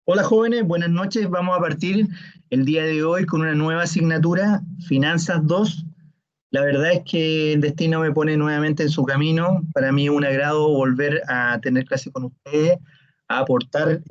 Hola jóvenes, buenas noches. Vamos a partir el día de hoy con una nueva asignatura, Finanzas 2. La verdad es que el destino me pone nuevamente en su camino. Para mí es un agrado volver a tener clase con ustedes, a aportar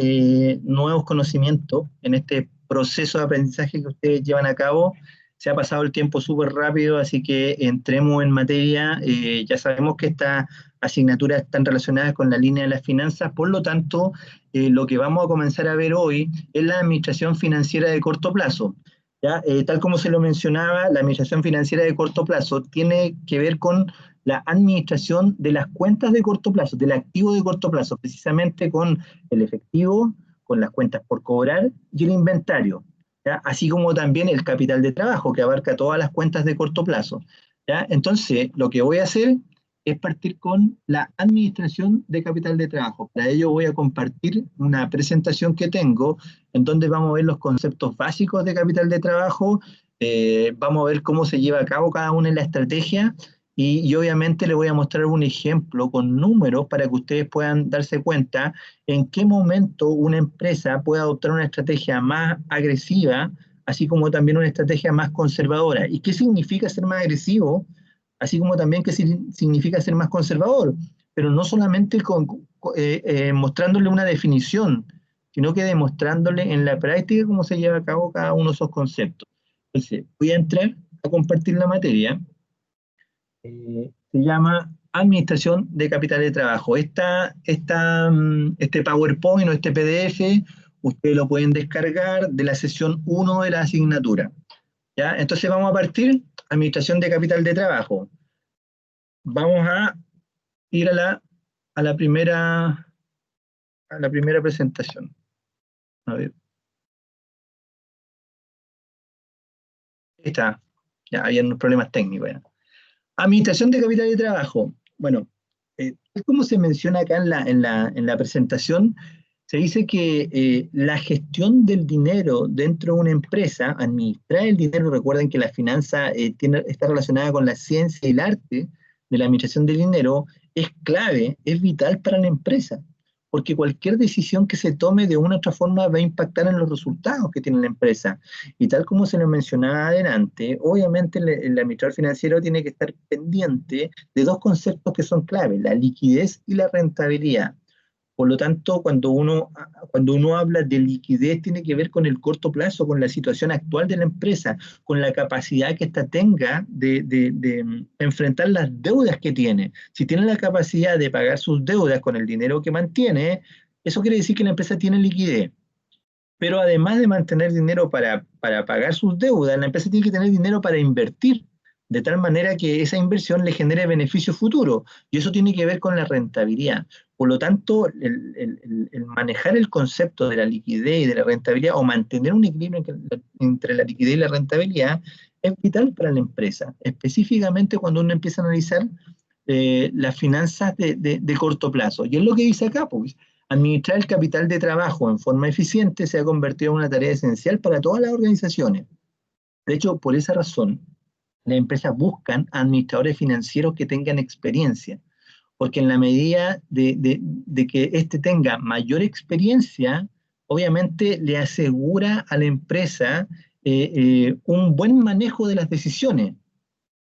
nuevos conocimientos en este proceso de aprendizaje que ustedes llevan a cabo. Se ha pasado el tiempo súper rápido, así que entremos en materia. Ya sabemos que estas asignaturas están relacionadas con la línea de las finanzas, por lo tanto, lo que vamos a comenzar a ver hoy es la administración financiera de corto plazo. ¿Ya? Tal como se lo mencionaba, la administración financiera de corto plazo tiene que ver con la administración de las cuentas de corto plazo, del activo de corto plazo, precisamente con el efectivo, con las cuentas por cobrar y el inventario, ¿ya? Así como también el capital de trabajo, que abarca todas las cuentas de corto plazo. ¿Ya? Entonces, lo que voy a hacer es partir con la administración de capital de trabajo. Para ello voy a compartir una presentación que tengo en donde vamos a ver los conceptos básicos de capital de trabajo, vamos a ver cómo se lleva a cabo cada una en la estrategia y obviamente le voy a mostrar un ejemplo con números para que ustedes puedan darse cuenta en qué momento una empresa puede adoptar una estrategia más agresiva, así como también una estrategia más conservadora. ¿Y qué significa ser más agresivo? Así como también qué significa ser más conservador, pero no solamente mostrándole una definición, sino que demostrándole en la práctica cómo se lleva a cabo cada uno de esos conceptos. Entonces, voy a entrar a compartir la materia. Se llama Administración de Capital de Trabajo. Este PowerPoint o este PDF, ustedes lo pueden descargar de la sesión 1 de la asignatura. ¿Ya? Entonces vamos a partir, Administración de Capital de Trabajo. Vamos a ir a la primera presentación. A ver, ahí está. Ya había unos problemas técnicos. ¿Ya? Administración de capital de trabajo. Bueno, tal como se menciona acá en la presentación, se dice que la gestión del dinero dentro de una empresa, administrar el dinero, recuerden que la finanza está relacionada con la ciencia y el arte de la administración del dinero, es clave, es vital para la empresa, porque cualquier decisión que se tome de una u otra forma va a impactar en los resultados que tiene la empresa. Y tal como se lo mencionaba adelante, obviamente el administrador financiero tiene que estar pendiente de dos conceptos que son clave, la liquidez y la rentabilidad. Por lo tanto, cuando uno habla de liquidez, tiene que ver con el corto plazo, con la situación actual de la empresa, con la capacidad que ésta tenga de enfrentar las deudas que tiene. Si tiene la capacidad de pagar sus deudas con el dinero que mantiene, eso quiere decir que la empresa tiene liquidez. Pero además de mantener dinero para pagar sus deudas, la empresa tiene que tener dinero para invertir, de tal manera que esa inversión le genere beneficio futuro. Y eso tiene que ver con la rentabilidad. Por lo tanto, el manejar el concepto de la liquidez y de la rentabilidad, o mantener un equilibrio entre la liquidez y la rentabilidad, es vital para la empresa, específicamente cuando uno empieza a analizar las finanzas de corto plazo. Y es lo que dice acá, pues, administrar el capital de trabajo en forma eficiente se ha convertido en una tarea esencial para todas las organizaciones. De hecho, por esa razón, las empresas buscan administradores financieros que tengan experiencia, porque en la medida de que éste tenga mayor experiencia, obviamente le asegura a la empresa un buen manejo de las decisiones.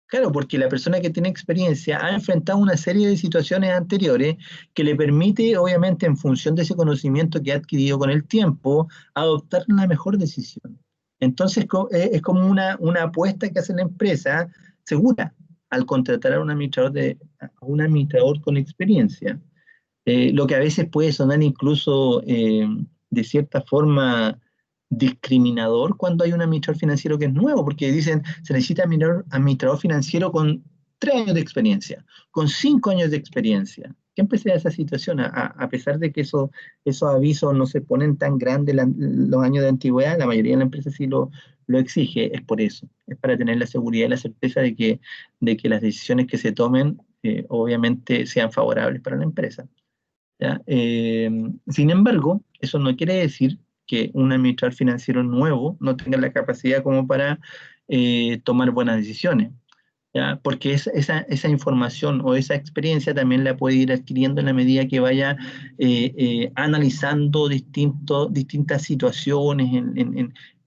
Claro, porque la persona que tiene experiencia ha enfrentado una serie de situaciones anteriores que le permite, obviamente, en función de ese conocimiento que ha adquirido con el tiempo, adoptar una mejor decisión. Entonces, es como una apuesta que hace la empresa segura al contratar a un administrador con experiencia. Lo que a veces puede sonar incluso de cierta forma discriminador cuando hay un administrador financiero que es nuevo, porque dicen se necesita administrador financiero con 3 años de experiencia, con 5 años de experiencia. ¿Qué empieza esa situación? A pesar de que esos avisos no se ponen tan grandes los años de antigüedad, la mayoría de las empresas sí lo exige, es por eso, es para tener la seguridad y la certeza de que las decisiones que se tomen obviamente sean favorables para la empresa. ¿Ya? Sin embargo, eso no quiere decir que un administrador financiero nuevo no tenga la capacidad como para tomar buenas decisiones. ¿ya? Porque esa información o esa experiencia también la puede ir adquiriendo en la medida que vaya analizando distintas situaciones,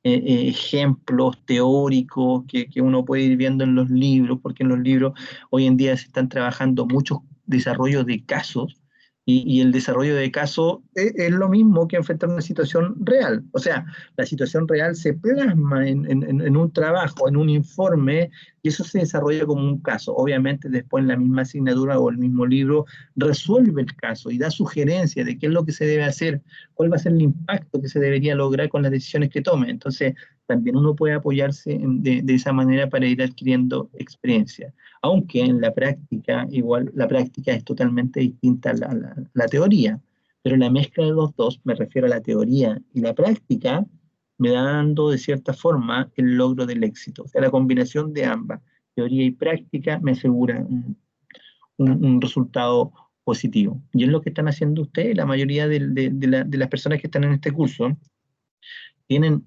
ejemplos teóricos que uno puede ir viendo en los libros, porque en los libros hoy en día se están trabajando muchos desarrollos de casos. Y el desarrollo de casos es lo mismo que enfrentar una situación real. O sea, la situación real se plasma en un trabajo, en un informe, y eso se desarrolla como un caso. Obviamente después en la misma asignatura o el mismo libro resuelve el caso y da sugerencias de qué es lo que se debe hacer, cuál va a ser el impacto que se debería lograr con las decisiones que tome. Entonces, también uno puede apoyarse de esa manera para ir adquiriendo experiencia. Aunque en la práctica, igual la práctica es totalmente distinta a la teoría, pero la mezcla de los dos, me refiero a la teoría y la práctica, me da dando de cierta forma el logro del éxito. O sea, la combinación de ambas, teoría y práctica, me asegura un resultado positivo. Y es lo que están haciendo ustedes, la mayoría de las personas que están en este curso, tienen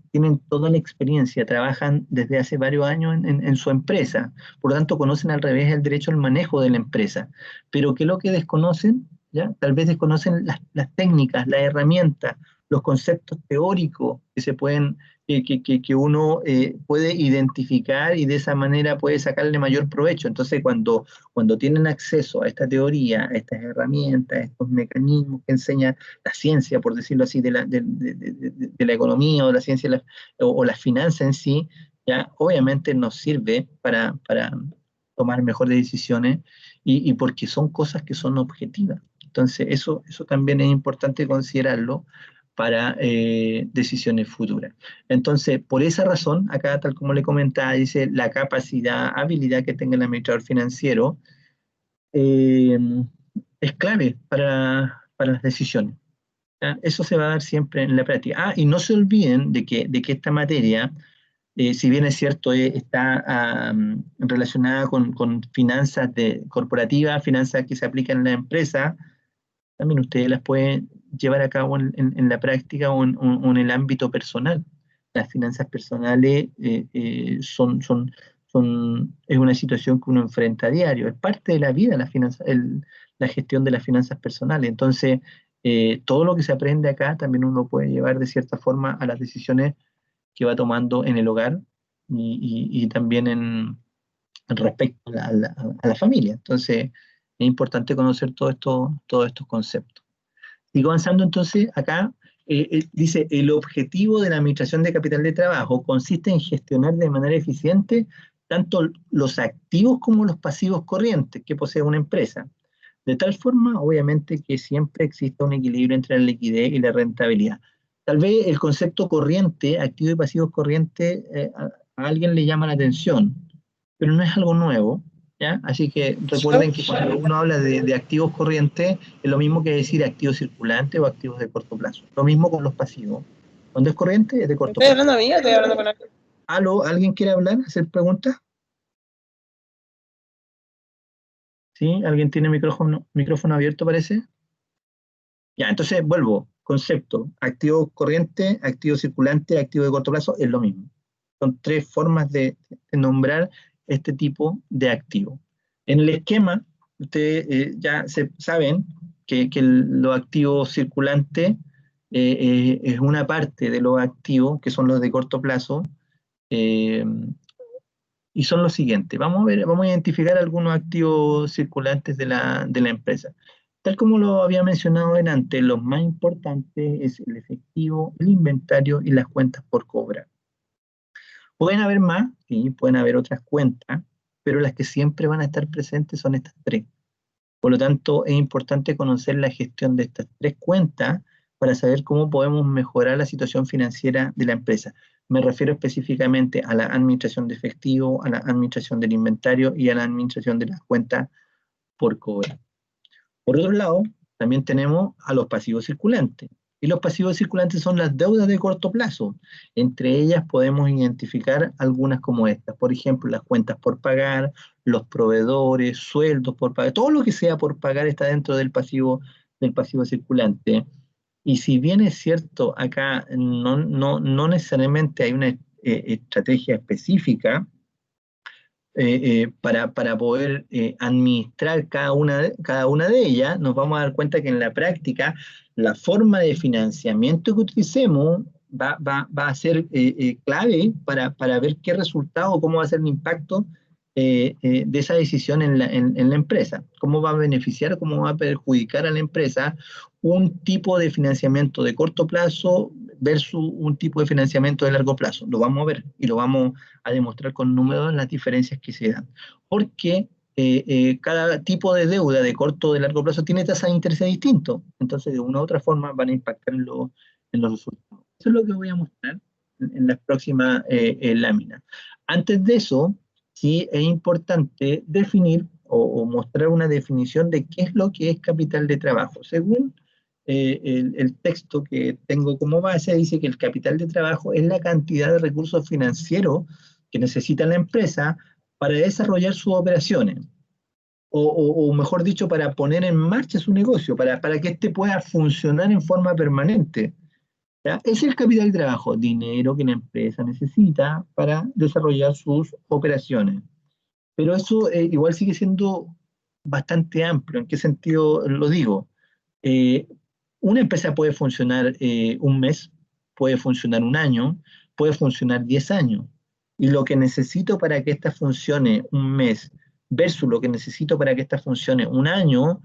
toda la experiencia, trabajan desde hace varios años en su empresa, por lo tanto conocen al revés el derecho al manejo de la empresa. Pero ¿qué es lo que desconocen? ¿Ya? Tal vez desconocen las técnicas, las herramientas, los conceptos teóricos que se pueden, que uno puede identificar y de esa manera puede sacarle mayor provecho. Entonces, cuando tienen acceso a esta teoría, a estas herramientas, a estos mecanismos que enseña la ciencia, por decirlo así, de la economía o la ciencia o la finanza en sí, ya obviamente nos sirve para tomar mejores decisiones y porque son cosas que son objetivas. Entonces, eso también es importante considerarlo para decisiones futuras. Entonces, por esa razón, acá, tal como le comentaba, dice la capacidad, habilidad que tenga el administrador financiero eh, es clave para las decisiones. ¿Ya? Eso se va a dar siempre en la práctica. Ah, y no se olviden de que esta materia, si bien es cierto, está relacionada con finanzas corporativas, finanzas que se aplican en la empresa, también ustedes las pueden llevar a cabo en la práctica o en el ámbito personal. Las finanzas personales es una situación que uno enfrenta a diario, es parte de la vida la gestión de las finanzas personales. Entonces, todo lo que se aprende acá también uno puede llevar de cierta forma a las decisiones que va tomando en el hogar y también en respecto a la familia. Entonces, es importante conocer todos estos conceptos. Sigo avanzando entonces acá. Dice, el objetivo de la administración de capital de trabajo consiste en gestionar de manera eficiente tanto los activos como los pasivos corrientes que posee una empresa. De tal forma, obviamente, que siempre exista un equilibrio entre la liquidez y la rentabilidad. Tal vez el concepto corriente, activo y pasivos corrientes, a alguien le llama la atención, pero no es algo nuevo, ¿ya? Así que recuerden que cuando uno habla de activos corrientes, es lo mismo que decir activos circulantes o activos de corto plazo. Lo mismo con los pasivos. Cuando es corriente, es de corto ¿Estoy plazo. hablando a mí o estoy hablando con alguien? ¿Aló? ¿Alguien quiere hablar? ¿Hacer preguntas? ¿Sí? ¿Alguien tiene micrófono abierto, parece? Ya, entonces vuelvo. Concepto, activo corriente, activo circulante, activo de corto plazo, es lo mismo. Son tres formas de nombrar este tipo de activo. En el esquema, ustedes ya saben que los activos circulantes es una parte de los activos, que son los de corto plazo, eh, y son los siguientes. Vamos a identificar algunos activos circulantes de la empresa. Tal como lo había mencionado antes, los más importantes es el efectivo, el inventario y las cuentas por cobrar. Pueden haber más, sí, pueden haber otras cuentas, pero las que siempre van a estar presentes son estas tres. Por lo tanto, es importante conocer la gestión de estas tres cuentas para saber cómo podemos mejorar la situación financiera de la empresa. Me refiero específicamente a la administración de efectivo, a la administración del inventario y a la administración de las cuentas por cobrar. Por otro lado, también tenemos a los pasivos circulantes. Y los pasivos circulantes son las deudas de corto plazo. Entre ellas podemos identificar algunas como estas. Por ejemplo, las cuentas por pagar, los proveedores, sueldos por pagar. Todo lo que sea por pagar está dentro del pasivo circulante. Y si bien es cierto, acá no necesariamente hay una estrategia específica, para poder administrar cada una de ellas, nos vamos a dar cuenta que en la práctica la forma de financiamiento que utilicemos va a ser clave para ver qué resultado, cómo va a ser el impacto de esa decisión en la empresa, cómo va a beneficiar, cómo va a perjudicar a la empresa un tipo de financiamiento de corto plazo versus un tipo de financiamiento de largo plazo. Lo vamos a ver y lo vamos a demostrar con números las diferencias que se dan. Porque cada tipo de deuda de corto o de largo plazo tiene tasas de interés distintos. Entonces, de una u otra forma van a impactar en los resultados. Eso es lo que voy a mostrar en las próximas láminas. Antes de eso, sí es importante definir o mostrar una definición de qué es lo que es capital de trabajo. Según el texto que tengo como base, dice que el capital de trabajo es la cantidad de recursos financieros que necesita la empresa para desarrollar sus operaciones, o mejor dicho, para poner en marcha su negocio, para que éste pueda funcionar en forma permanente. ¿Ya? Es el capital de trabajo, dinero que la empresa necesita para desarrollar sus operaciones. Pero eso igual sigue siendo bastante amplio. ¿En qué sentido lo digo? Eh, una empresa puede funcionar un mes, puede funcionar un año, puede funcionar 10 años. Y lo que necesito para que esta funcione un mes versus lo que necesito para que esta funcione un año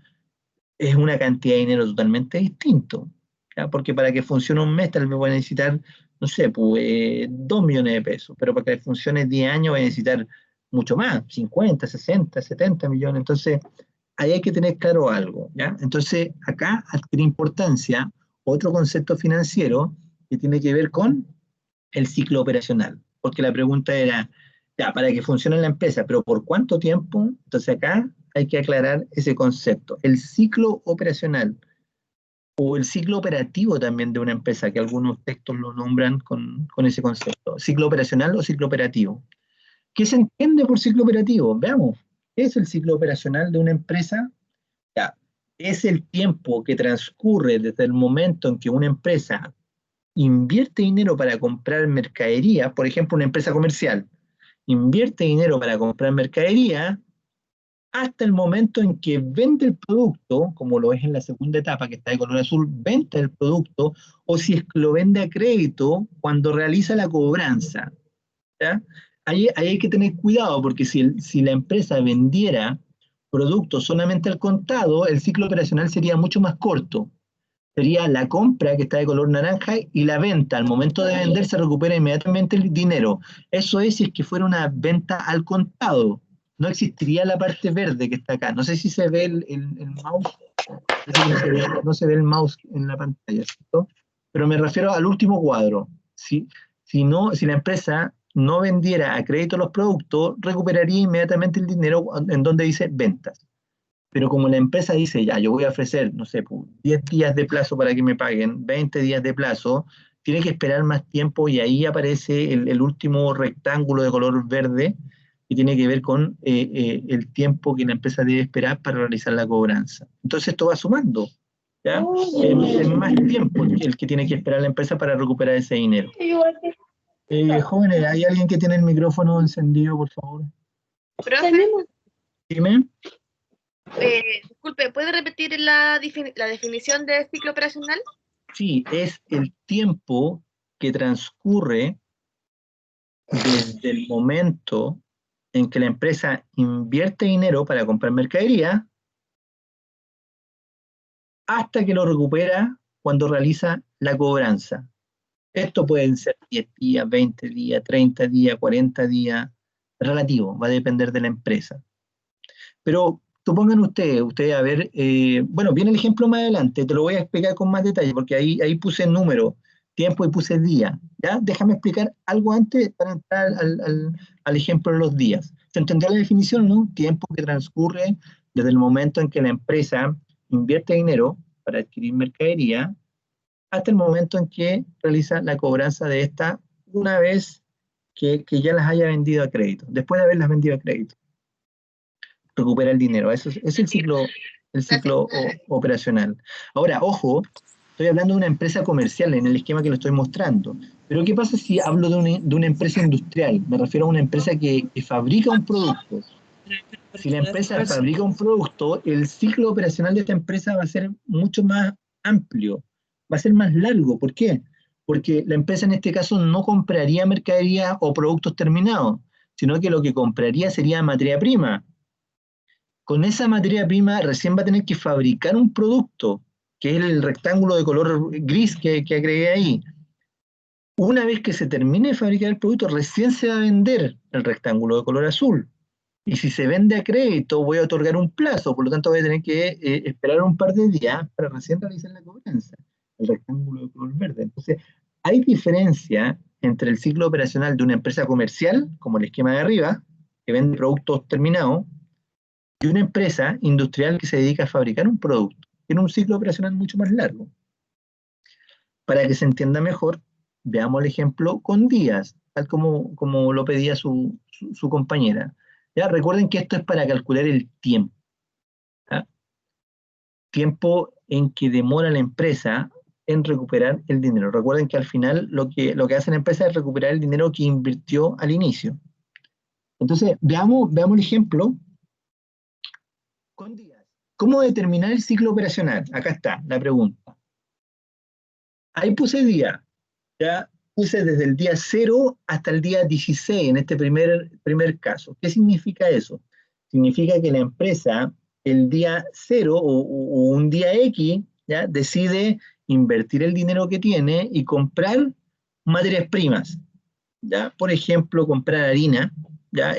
es una cantidad de dinero totalmente distinto. ¿Ya? Porque para que funcione un mes tal vez voy a necesitar, no sé, pues, 2 millones de pesos, pero para que funcione 10 años voy a necesitar mucho más, 50, 60, 70 millones. Entonces, ahí hay que tener claro algo, ¿ya? Entonces, acá adquiere importancia otro concepto financiero que tiene que ver con el ciclo operacional, porque la pregunta era, ya, para que funcione la empresa, pero ¿por cuánto tiempo? Entonces acá hay que aclarar ese concepto. El ciclo operacional o el ciclo operativo también de una empresa, que algunos textos lo nombran con ese concepto. Ciclo operacional o ciclo operativo. ¿Qué se entiende por ciclo operativo? Veamos, ¿qué es el ciclo operacional de una empresa? Ya, es el tiempo que transcurre desde el momento en que una empresa invierte dinero para comprar mercadería, por ejemplo, una empresa comercial, invierte dinero para comprar mercadería hasta el momento en que vende el producto, como lo es en la segunda etapa, que está de color azul, vende el producto, o si es que lo vende a crédito cuando realiza la cobranza. ¿Ya? Ahí hay que tener cuidado, porque si la empresa vendiera productos solamente al contado, el ciclo operacional sería mucho más corto. Sería la compra, que está de color naranja, y la venta. Al momento de vender se recupera inmediatamente el dinero. Eso es si es que fuera una venta al contado. No existiría la parte verde que está acá. No sé si se ve el mouse. Parece que no se ve el mouse en la pantalla, ¿cierto? Pero me refiero al último cuadro. Si la empresa no vendiera a crédito los productos, recuperaría inmediatamente el dinero en donde dice ventas. Pero como la empresa dice, ya, yo voy a ofrecer, no sé, 10 días de plazo para que me paguen, 20 días de plazo, tiene que esperar más tiempo y ahí aparece el último rectángulo de color verde que tiene que ver con el tiempo que la empresa debe esperar para realizar la cobranza. Entonces esto va sumando, ¿ya? Es más tiempo el que tiene que esperar la empresa para recuperar ese dinero. Jóvenes, ¿hay alguien que tiene el micrófono encendido, por favor? Profe, Dime. disculpe, ¿puede repetir la definición de ciclo operacional? Sí, es el tiempo que transcurre desde el momento en que la empresa invierte dinero para comprar mercadería hasta que lo recupera cuando realiza la cobranza. Esto pueden ser 10 días, 20 días, 30 días, 40 días, relativo, va a depender de la empresa. Pero supongan ustedes, a ver, bueno, viene el ejemplo más adelante, te lo voy a explicar con más detalle, porque ahí puse número, tiempo y puse día, ¿ya? Déjame explicar algo antes para entrar al ejemplo de los días. ¿Se entendió la definición, no? Tiempo que transcurre desde el momento en que la empresa invierte dinero para adquirir mercadería hasta el momento en que realiza la cobranza de esta una vez que ya las haya vendido a crédito, después de haberlas vendido a crédito recupera el dinero. Eso es el ciclo Gracias. operacional. Ahora, ojo, Estoy hablando de una empresa comercial en el esquema que lo estoy mostrando. Pero ¿qué pasa si hablo de una empresa industrial? Me refiero a una empresa que fabrica un producto. Si la empresa fabrica un producto, el ciclo operacional de esta empresa va a ser mucho más amplio, va a ser más largo. ¿Por qué? Porque la empresa en este caso no compraría mercadería o productos terminados, sino que lo que compraría sería materia prima. Con esa materia prima recién va a tener que fabricar un producto, que es el rectángulo de color gris que agregué ahí. Una vez que se termine de fabricar el producto, recién se va a vender el rectángulo de color azul. Y si se vende a crédito, voy a otorgar un plazo, por lo tanto voy a tener que esperar un par de días para recién realizar la cobranza, el rectángulo de color verde. Entonces, hay diferencia entre el ciclo operacional de una empresa comercial, como el esquema de arriba, que vende productos terminados, y una empresa industrial que se dedica a fabricar un producto. Tiene un ciclo operacional mucho más largo. Para que se entienda mejor, veamos el ejemplo con días, tal como lo pedía su compañera. ¿Ya? Recuerden que esto es para calcular el tiempo. ¿Ya? Tiempo en que demora la empresa en recuperar el dinero. Recuerden que al final lo que hace la empresa es recuperar el dinero que invirtió al inicio. Entonces, veamos el ejemplo con días. ¿Cómo determinar el ciclo operacional? Acá está la pregunta. Ahí puse día, ya puse desde el día 0 hasta el día 16 en este primer caso. ¿Qué significa eso? Significa que la empresa el día 0 o un día X, ¿ya? Decide invertir el dinero que tiene y comprar materias primas, ¿ya? Por ejemplo, comprar harina, ¿ya?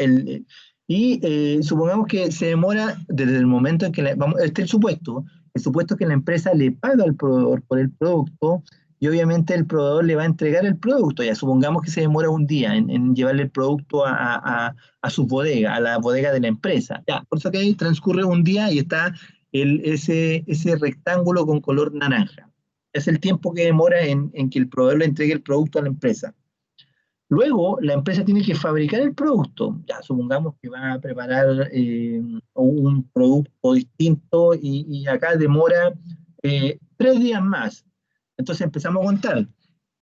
Supongamos que se demora desde el momento en que, el supuesto es que la empresa le paga al proveedor por el producto y obviamente el proveedor le va a entregar el producto, ya supongamos que se demora un día en llevarle el producto a su bodega, a la bodega de la empresa, ya, por eso que ahí transcurre un día y está ese rectángulo con color naranja. Es el tiempo que demora en que el proveedor le entregue el producto a la empresa. Luego, la empresa tiene que fabricar el producto. Ya supongamos que va a preparar un producto distinto y acá demora 3 días más. Entonces empezamos a contar.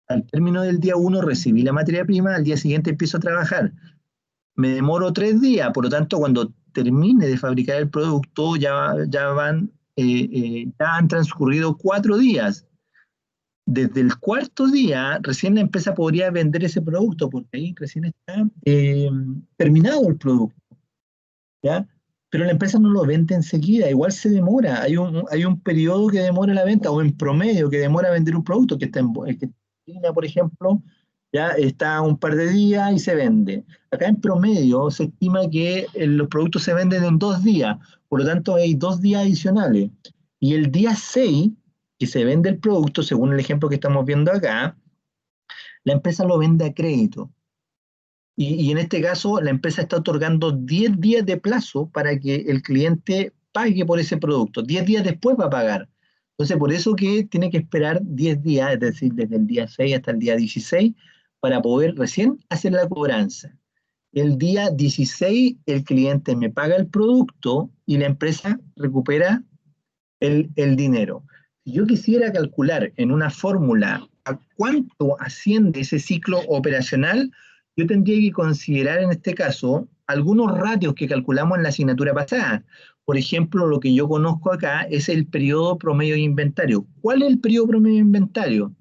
Al término del día 1 recibí la materia prima, al día siguiente empiezo a trabajar. Me demoro 3 días, por lo tanto, cuando termine de fabricar el producto ya han transcurrido 4 días. Desde el cuarto día, recién la empresa podría vender ese producto, porque ahí recién está terminado el producto, ¿ya? Pero la empresa no lo vende enseguida, igual se demora. Hay un periodo que demora la venta, o en promedio que demora vender un producto, que está que en China, por ejemplo, ya está un par de días y se vende. Acá en promedio se estima que los productos se venden en 2 días, por lo tanto hay 2 días adicionales. Y el día 6 que se vende el producto, según el ejemplo que estamos viendo acá, la empresa lo vende a crédito. Y en este caso, la empresa está otorgando 10 días de plazo para que el cliente pague por ese producto. 10 días después va a pagar. Entonces, por eso que tiene que esperar 10 días, es decir, desde el día 6 hasta el día 16, para poder recién hacer la cobranza. El día 16, el cliente me paga el producto y la empresa recupera el dinero. Si yo quisiera calcular en una fórmula a cuánto asciende ese ciclo operacional, yo tendría que considerar en este caso algunos ratios que calculamos en la asignatura pasada. Por ejemplo, lo que yo conozco acá es el periodo promedio de inventario. ¿Cuál es el periodo promedio de inventario?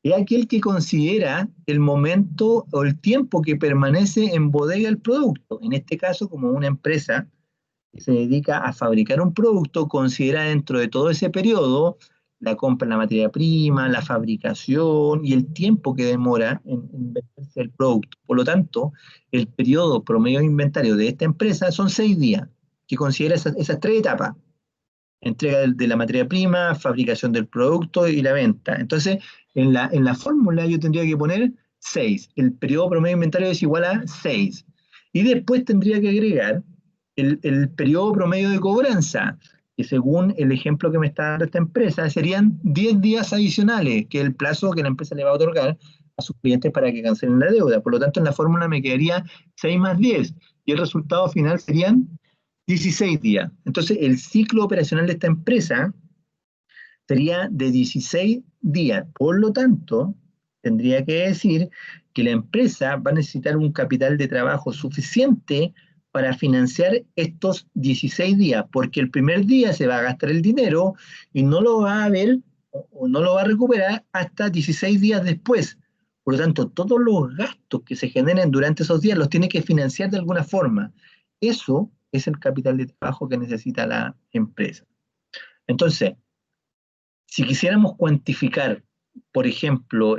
Es aquel que considera el momento o el tiempo que permanece en bodega el producto. En este caso, como una empresa que se dedica a fabricar un producto, considera dentro de todo ese periodo la compra de la materia prima, la fabricación y el tiempo que demora en venderse el producto. Por lo tanto, el periodo promedio de inventario de esta empresa son 6 días, que considera esas 3 etapas: entrega de la materia prima, fabricación del producto y la venta. Entonces, en la fórmula yo tendría que poner 6. El periodo promedio de inventario es igual a 6. Y después tendría que agregar el periodo promedio de cobranza, que según el ejemplo que me está dando esta empresa, serían 10 días adicionales, que es el plazo que la empresa le va a otorgar a sus clientes para que cancelen la deuda. Por lo tanto, en la fórmula me quedaría 6 más 10, y el resultado final serían 16 días. Entonces, el ciclo operacional de esta empresa sería de 16 días. Por lo tanto, tendría que decir que la empresa va a necesitar un capital de trabajo suficiente para financiar estos 16 días, porque el primer día se va a gastar el dinero y no lo va a ver o no lo va a recuperar hasta 16 días después. Por lo tanto, todos los gastos que se generen durante esos días los tiene que financiar de alguna forma. Eso es el capital de trabajo que necesita la empresa. Entonces, si quisiéramos cuantificar, por ejemplo,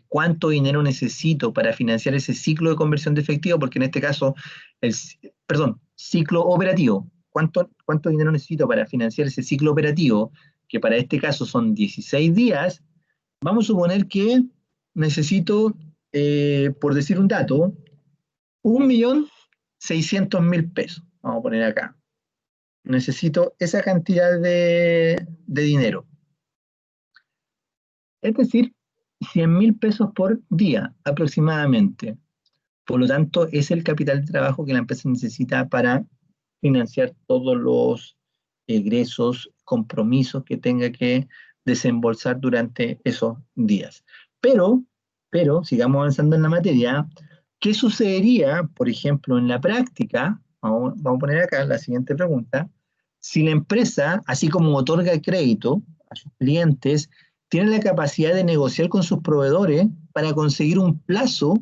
cuánto dinero necesito para financiar ese ciclo de conversión de efectivo, porque en este caso, perdón, ciclo operativo, ¿cuánto dinero necesito para financiar ese ciclo operativo, que para este caso son 16 días? Vamos a suponer que necesito, por decir un dato, 1.600.000 pesos. Vamos a poner acá. Necesito esa cantidad de dinero. Es decir, 100.000 pesos por día aproximadamente. Por lo tanto, es el capital de trabajo que la empresa necesita para financiar todos los egresos, compromisos que tenga que desembolsar durante esos días. Pero, sigamos avanzando en la materia, ¿qué sucedería, por ejemplo, en la práctica? Vamos a poner acá la siguiente pregunta. Si la empresa, así como otorga crédito a sus clientes, tiene la capacidad de negociar con sus proveedores para conseguir un plazo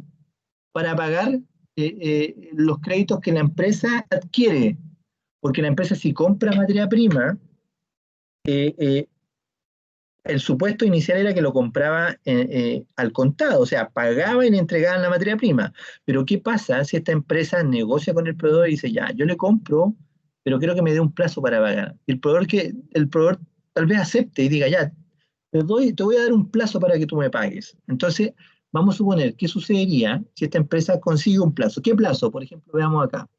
para pagar los créditos que la empresa adquiere. Porque la empresa, si compra materia prima, eh, eh, el supuesto inicial era que lo compraba al contado, o sea, pagaba y le entregaban la materia prima. Pero ¿qué pasa si esta empresa negocia con el proveedor y dice, ya, yo le compro, pero quiero que me dé un plazo para pagar? Y el proveedor tal vez acepte y diga, ya, te voy a dar un plazo para que tú me pagues. Entonces, vamos a suponer, ¿qué sucedería si esta empresa consigue un plazo? ¿Qué plazo? Por ejemplo, veamos acá.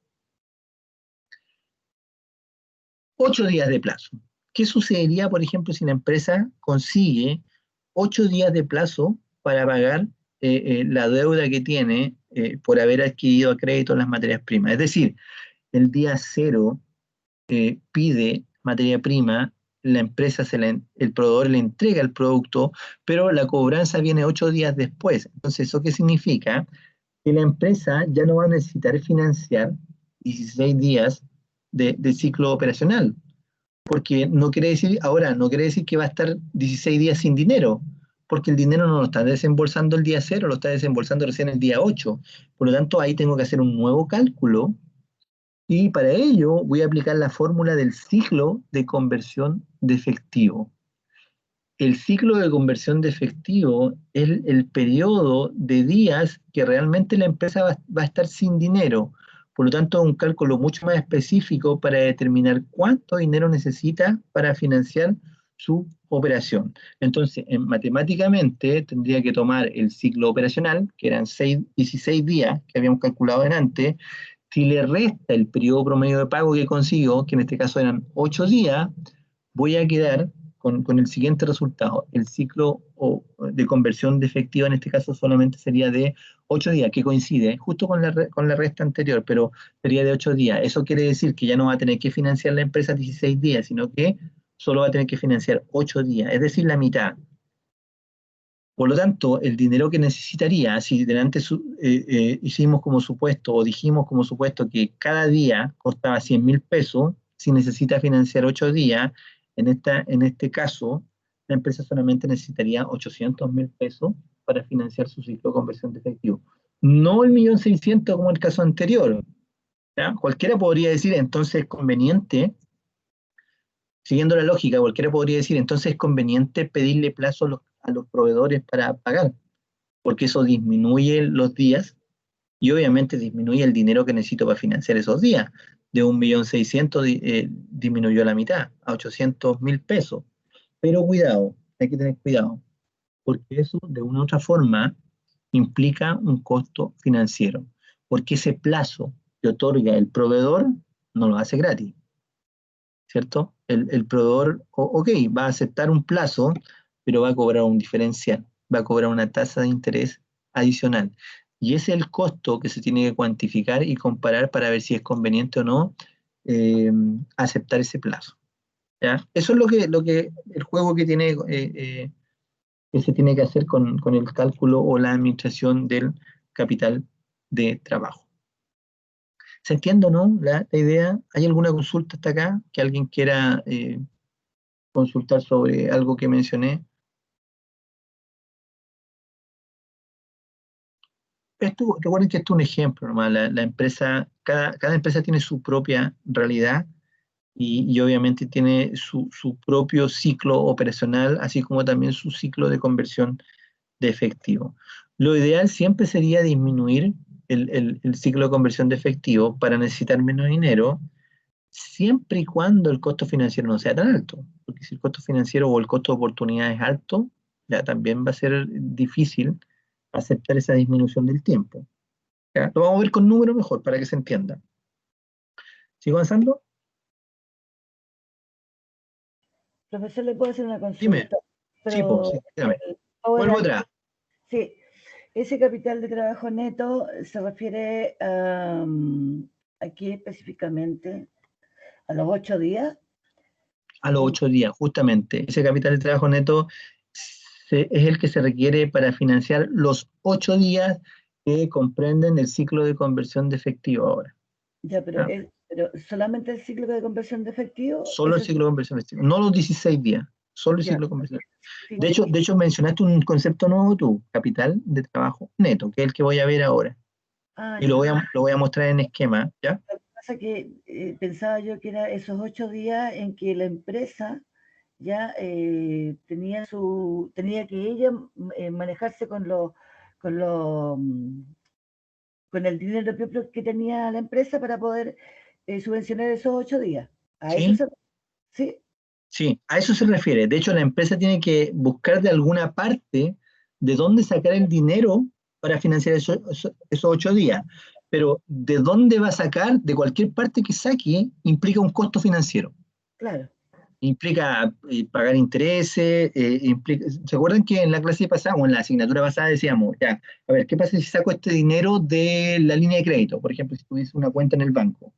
8 días de plazo. ¿Qué sucedería, por ejemplo, si la empresa consigue 8 días de plazo para pagar la deuda que tiene por haber adquirido a crédito las materias primas? Es decir, el día cero pide materia prima, la empresa, el proveedor le entrega el producto, pero la cobranza viene 8 días después. Entonces, ¿eso qué significa? Que la empresa ya no va a necesitar financiar 16 días de ciclo operacional, porque no quiere decir que va a estar 16 días sin dinero, porque el dinero no lo está desembolsando el día cero, lo está desembolsando recién el día 8. Por lo tanto, ahí tengo que hacer un nuevo cálculo y para ello voy a aplicar la fórmula del ciclo de conversión de efectivo. El ciclo de conversión de efectivo es el periodo de días que realmente la empresa va a estar sin dinero. Por lo tanto, es un cálculo mucho más específico para determinar cuánto dinero necesita para financiar su operación. Entonces, matemáticamente tendría que tomar el ciclo operacional, que eran 16 días que habíamos calculado antes. Si le resta el periodo promedio de pago que consiguió, que en este caso eran 8 días, voy a quedar con el siguiente resultado. El ciclo de conversión de efectiva en este caso solamente sería de 8 días, que coincide justo con la resta anterior, pero sería de 8 días. Eso quiere decir que ya no va a tener que financiar la empresa 16 días, sino que solo va a tener que financiar 8 días, es decir, la mitad. Por lo tanto, el dinero que necesitaría, si delante hicimos como supuesto o dijimos como supuesto que cada día costaba 100.000 pesos, si necesita financiar 8 días, en este caso, la empresa solamente necesitaría 800.000 pesos para financiar su ciclo de conversión de efectivo. No el 1.600.000 como el caso anterior. ¿Ya? Cualquiera podría decir, entonces es conveniente, siguiendo la lógica, cualquiera podría decir, entonces es conveniente pedirle plazo a los proveedores para pagar, porque eso disminuye los días y obviamente disminuye el dinero que necesito para financiar esos días. De 1.600.000 disminuyó a la mitad, a 800.000 pesos. Pero cuidado, hay que tener cuidado, porque eso de una u otra forma implica un costo financiero, porque ese plazo que otorga el proveedor no lo hace gratis, ¿cierto? El proveedor, ok, va a aceptar un plazo, pero va a cobrar un diferencial, va a cobrar una tasa de interés adicional. Y ese es el costo que se tiene que cuantificar y comparar para ver si es conveniente o no aceptar ese plazo. ¿ya? Eso es el juego que se tiene que hacer con el cálculo o la administración del capital de trabajo. ¿Se entiende o no la idea? ¿Hay alguna consulta hasta acá que alguien quiera consultar sobre algo que mencioné? Recuerden que esto es un ejemplo nomás. La empresa, cada empresa tiene su propia realidad y obviamente tiene su propio ciclo operacional, así como también su ciclo de conversión de efectivo. Lo ideal siempre sería disminuir el ciclo de conversión de efectivo para necesitar menos dinero, siempre y cuando el costo financiero no sea tan alto. Porque si el costo financiero o el costo de oportunidad es alto, ya también va a ser difícil aceptar esa disminución del tiempo. ¿Ya? Lo vamos a ver con números mejor para que se entienda. ¿Sigo avanzando? Profesor, le puedo hacer una Dime. consulta, Sí, pues, pero sí, dígame. ahora, Vuelvo atrás. sí, ese capital de trabajo neto se refiere aquí específicamente a los 8 días. A los 8 días, justamente. Ese capital de trabajo neto es el que se requiere para financiar los 8 días que comprenden el ciclo de conversión de efectivo ahora. Ya, ¿Ya? pero solamente el ciclo de conversión de efectivo. Solo el ciclo de conversión de efectivo, no los 16 días, solo el Ya, ciclo de conversión. sí, De hecho, mencionaste un concepto nuevo tú, capital de trabajo neto, que es el que voy a ver ahora. Y ya. lo voy a mostrar en esquema, ¿ya? Lo que pasa es que pensaba yo que era esos 8 días en que la empresa ya tenía que ella manejarse con los con el dinero propio que tenía la empresa para poder subvencionar esos 8 días. ¿A eso ¿Sí? se? Sí, Sí, a eso se refiere. De hecho, la empresa tiene que buscar de alguna parte de dónde sacar el dinero para financiar esos 8 días. Pero de dónde va a sacar, de cualquier parte que saque, implica un costo financiero. claro. Implica pagar intereses, ¿se acuerdan que en la clase pasada o en la asignatura pasada decíamos, ya, a ver, ¿qué pasa si saco este dinero de la línea de crédito? Por ejemplo, si tuviese una cuenta en el banco.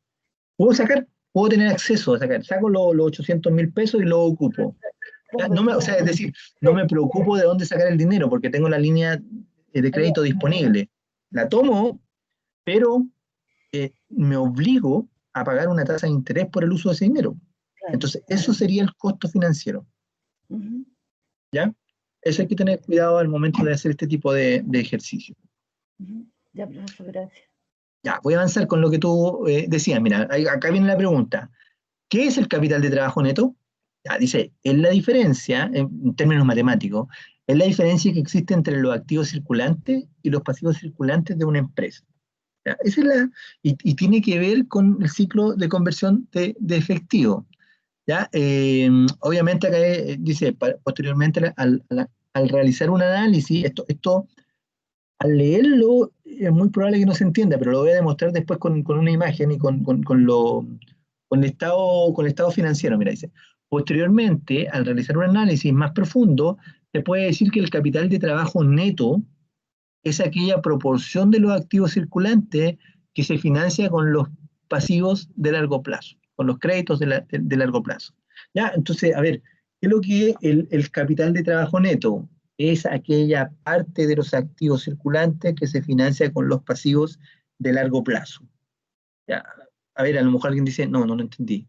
¿Puedo sacar? Puedo tener acceso a sacar. Saco los 800.000 pesos y lo ocupo. Claro, Ya, pero o sea, es decir, no me preocupo de dónde sacar el dinero porque tengo la línea de crédito disponible. La tomo, pero me obligo a pagar una tasa de interés por el uso de ese dinero. claro. Entonces, eso sería el costo financiero. Ujú, ¿Ya? Eso hay que tener cuidado al momento de hacer este tipo de ejercicio. ujú. Ya, profesor, gracias. Ya, voy a avanzar con lo que tú decías. Mira, acá viene la pregunta. ¿Qué es el capital de trabajo neto? Ya, dice, es la diferencia, en términos matemáticos, es la diferencia que existe entre los activos circulantes y los pasivos circulantes de una empresa. ¿Ya? Esa es y tiene que ver con el ciclo de conversión de efectivo. ¿Ya? Obviamente acá dice, posteriormente al realizar un análisis, esto al leerlo es muy probable que no se entienda, pero lo voy a demostrar después con una imagen y con el estado financiero. Mira, dice, posteriormente, al realizar un análisis más profundo, se puede decir que el capital de trabajo neto es aquella proporción de los activos circulantes que se financia con los pasivos de largo plazo, con los créditos de largo plazo. ¿Ya? Entonces, a ver, ¿qué es lo que es el capital de trabajo neto? Es aquella parte de los activos circulantes que se financia con los pasivos de largo plazo. ¿Ya? A ver, a lo mejor alguien dice, no, no lo entendí.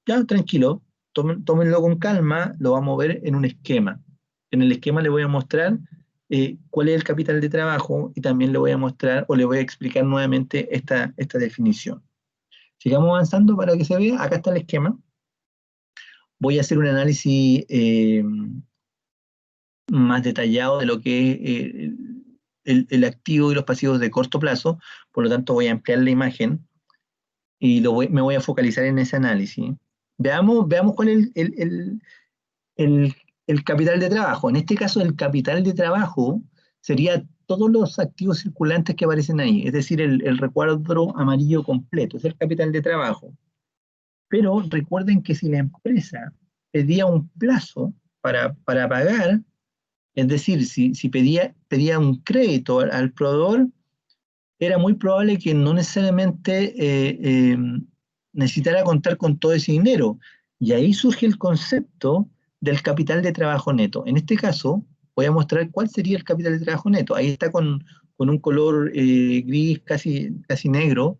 Ya, tranquilo, tómenlo con calma, lo vamos a ver en un esquema. En el esquema le voy a mostrar cuál es el capital de trabajo y también le voy a mostrar o le voy a explicar nuevamente esta definición. Sigamos avanzando para que se vea. Acá está el esquema. Voy a hacer un análisis más detallado de lo que es el activo y los pasivos de corto plazo. Por lo tanto, voy a ampliar la imagen y me voy a focalizar en ese análisis. Veamos cuál es el, el capital de trabajo. En este caso, el capital de trabajo sería todos los activos circulantes que aparecen ahí, es decir, el recuadro amarillo completo, es el capital de trabajo. Pero recuerden que si la empresa pedía un plazo para pagar, es decir, si pedía un crédito al proveedor, era muy probable que no necesariamente necesitara contar con todo ese dinero. Y ahí surge el concepto del capital de trabajo neto. En este caso, voy a mostrar cuál sería el capital de trabajo neto. Ahí está con un color gris casi negro,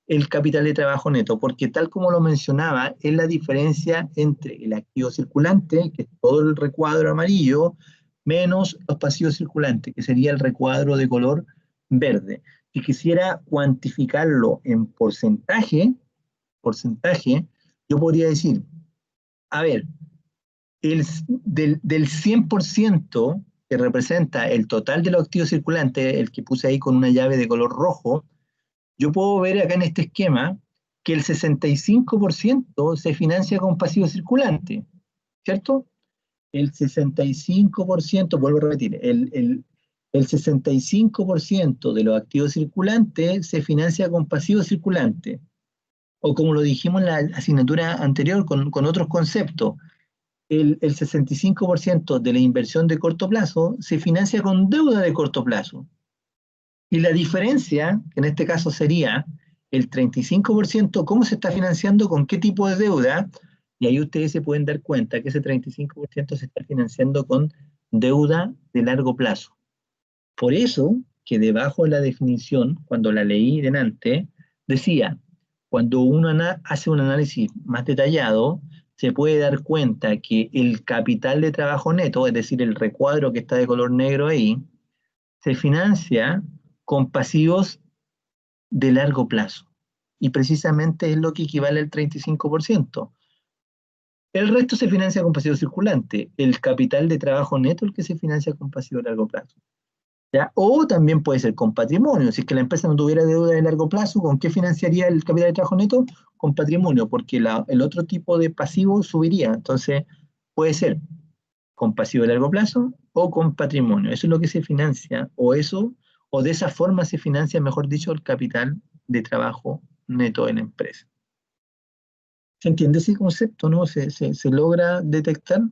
el capital de trabajo neto, porque tal como lo mencionaba, es la diferencia entre el activo circulante, que es todo el recuadro amarillo, menos los pasivos circulantes, que sería el recuadro de color verde. Si quisiera cuantificarlo en porcentaje, yo podría decir, a ver, del 100% que representa el total de los activos circulantes, el que puse ahí con una llave de color rojo, yo puedo ver acá en este esquema que el 65% se financia con pasivo circulante, ¿cierto? El 65%, vuelvo a repetir, el 65% de los activos circulantes se financia con pasivo circulante. O como lo dijimos en la asignatura anterior con otros conceptos, el 65% de la inversión de corto plazo se financia con deuda de corto plazo. Y la diferencia, que en este caso sería el 35%, ¿cómo se está financiando? ¿Con qué tipo de deuda? Y ahí ustedes se pueden dar cuenta que ese 35% se está financiando con deuda de largo plazo. Por eso que debajo de la definición, cuando la leí delante, decía, cuando uno hace un análisis más detallado, se puede dar cuenta que el capital de trabajo neto, es decir, el recuadro que está de color negro ahí, se financia con pasivos de largo plazo. Y precisamente es lo que equivale al 35%. El resto se financia con pasivo circulante. El capital de trabajo neto es el que se financia con pasivo de largo plazo. ¿Ya? O también puede ser con patrimonio. Si es que la empresa no tuviera deuda de largo plazo, ¿con qué financiaría el capital de trabajo neto? Con patrimonio, porque el otro tipo de pasivo subiría. Entonces, puede ser con pasivo de largo plazo o con patrimonio. Eso es lo que se financia, o de esa forma se financia, mejor dicho, el capital de trabajo neto de la empresa. ¿Se entiende ese concepto, no? ¿Se logra detectar?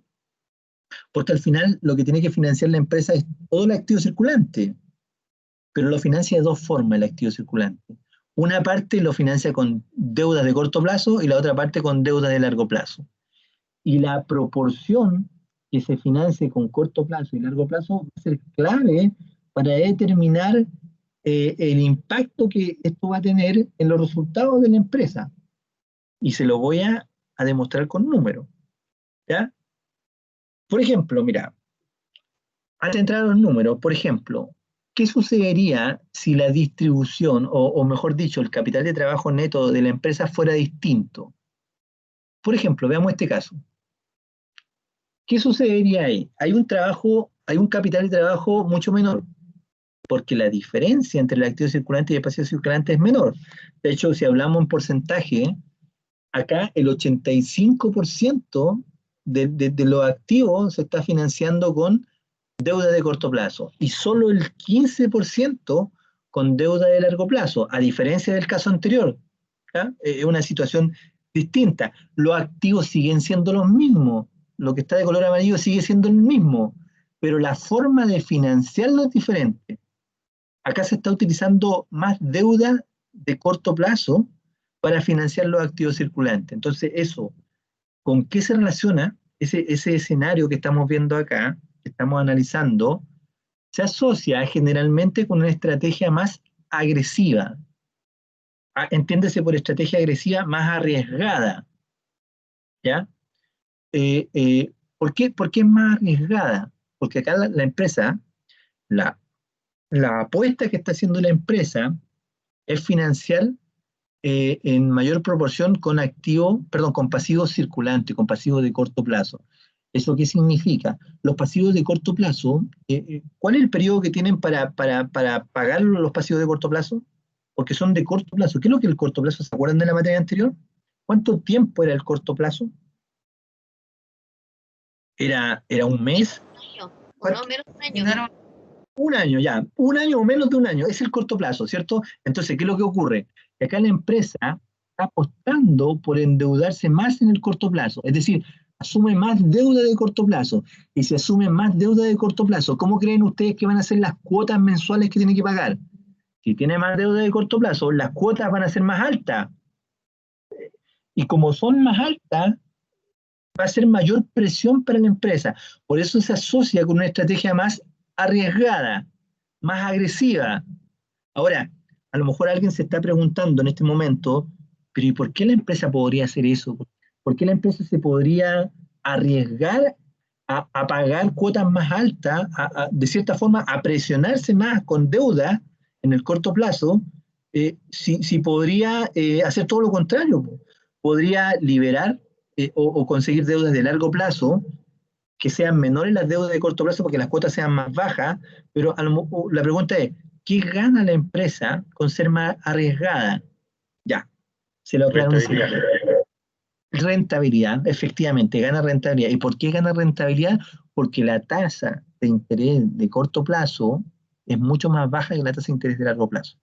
Porque al final lo que tiene que financiar la empresa es todo el activo circulante, pero lo financia de dos formas el activo circulante. Una parte lo financia con deudas de corto plazo y la otra parte con deudas de largo plazo. Y la proporción que se financie con corto plazo y largo plazo va a ser clave para determinar el impacto que esto va a tener en los resultados de la empresa. Y se lo voy a demostrar con números. ¿Ya? Por ejemplo, mira, antes de entrar a los números, por ejemplo, ¿qué sucedería si la distribución, o mejor dicho, el capital de trabajo neto de la empresa fuera distinto? Por ejemplo, veamos este caso. ¿Qué sucedería ahí? Hay un capital de trabajo mucho menor, porque la diferencia entre el activo circulante y el pasivo circulante es menor. De hecho, si hablamos en porcentaje, acá el 85% de los activos se está financiando con deuda de corto plazo y solo el 15% con deuda de largo plazo, a diferencia del caso anterior. Es una situación distinta. Los activos siguen siendo los mismos, lo que está de color amarillo sigue siendo el mismo, pero la forma de financiarlo es diferente. Acá se está utilizando más deuda de corto plazo para financiar los activos circulantes. Entonces, eso, ¿con qué se relaciona ese escenario que estamos viendo acá, que estamos analizando? Se asocia generalmente con una estrategia más agresiva. Entiéndese por estrategia agresiva más arriesgada. ¿Ya? ¿Por qué es más arriesgada? Porque acá la empresa, la apuesta que está haciendo la empresa es financiar en mayor proporción con con pasivos circulantes, con pasivos de corto plazo. ¿Eso qué significa? Los pasivos de corto plazo, ¿cuál es el periodo que tienen para pagar los pasivos de corto plazo? Porque son de corto plazo. ¿Qué es lo que es el corto plazo? ¿Se acuerdan de la materia anterior? ¿Cuánto tiempo era el corto plazo? ¿Era un mes? Un año, o no, menos de un año. Un año, ya. Un año o menos de un año. Es el corto plazo, ¿cierto? Entonces, ¿qué es lo que ocurre? Que acá la empresa está apostando por endeudarse más en el corto plazo. Es decir, asume más deuda de corto plazo. Y si asume más deuda de corto plazo, ¿cómo creen ustedes que van a ser las cuotas mensuales que tiene que pagar? Si tiene más deuda de corto plazo, las cuotas van a ser más altas. Y como son más altas, va a ser mayor presión para la empresa. Por eso se asocia con una estrategia más arriesgada, más agresiva. Ahora, a lo mejor alguien se está preguntando en este momento, pero ¿y por qué la empresa podría hacer eso? ¿Por qué la empresa se podría arriesgar a pagar cuotas más altas, de cierta forma, a presionarse más con deuda en el corto plazo, si podría hacer todo lo contrario? Podría liberar o conseguir deudas de largo plazo que sean menores las deudas de corto plazo porque las cuotas sean más bajas, pero la pregunta es, ¿qué gana la empresa con ser más arriesgada? Ya, se lo aclaro. Rentabilidad, efectivamente, gana rentabilidad. ¿Y por qué gana rentabilidad? Porque la tasa de interés de corto plazo es mucho más baja que la tasa de interés de largo plazo.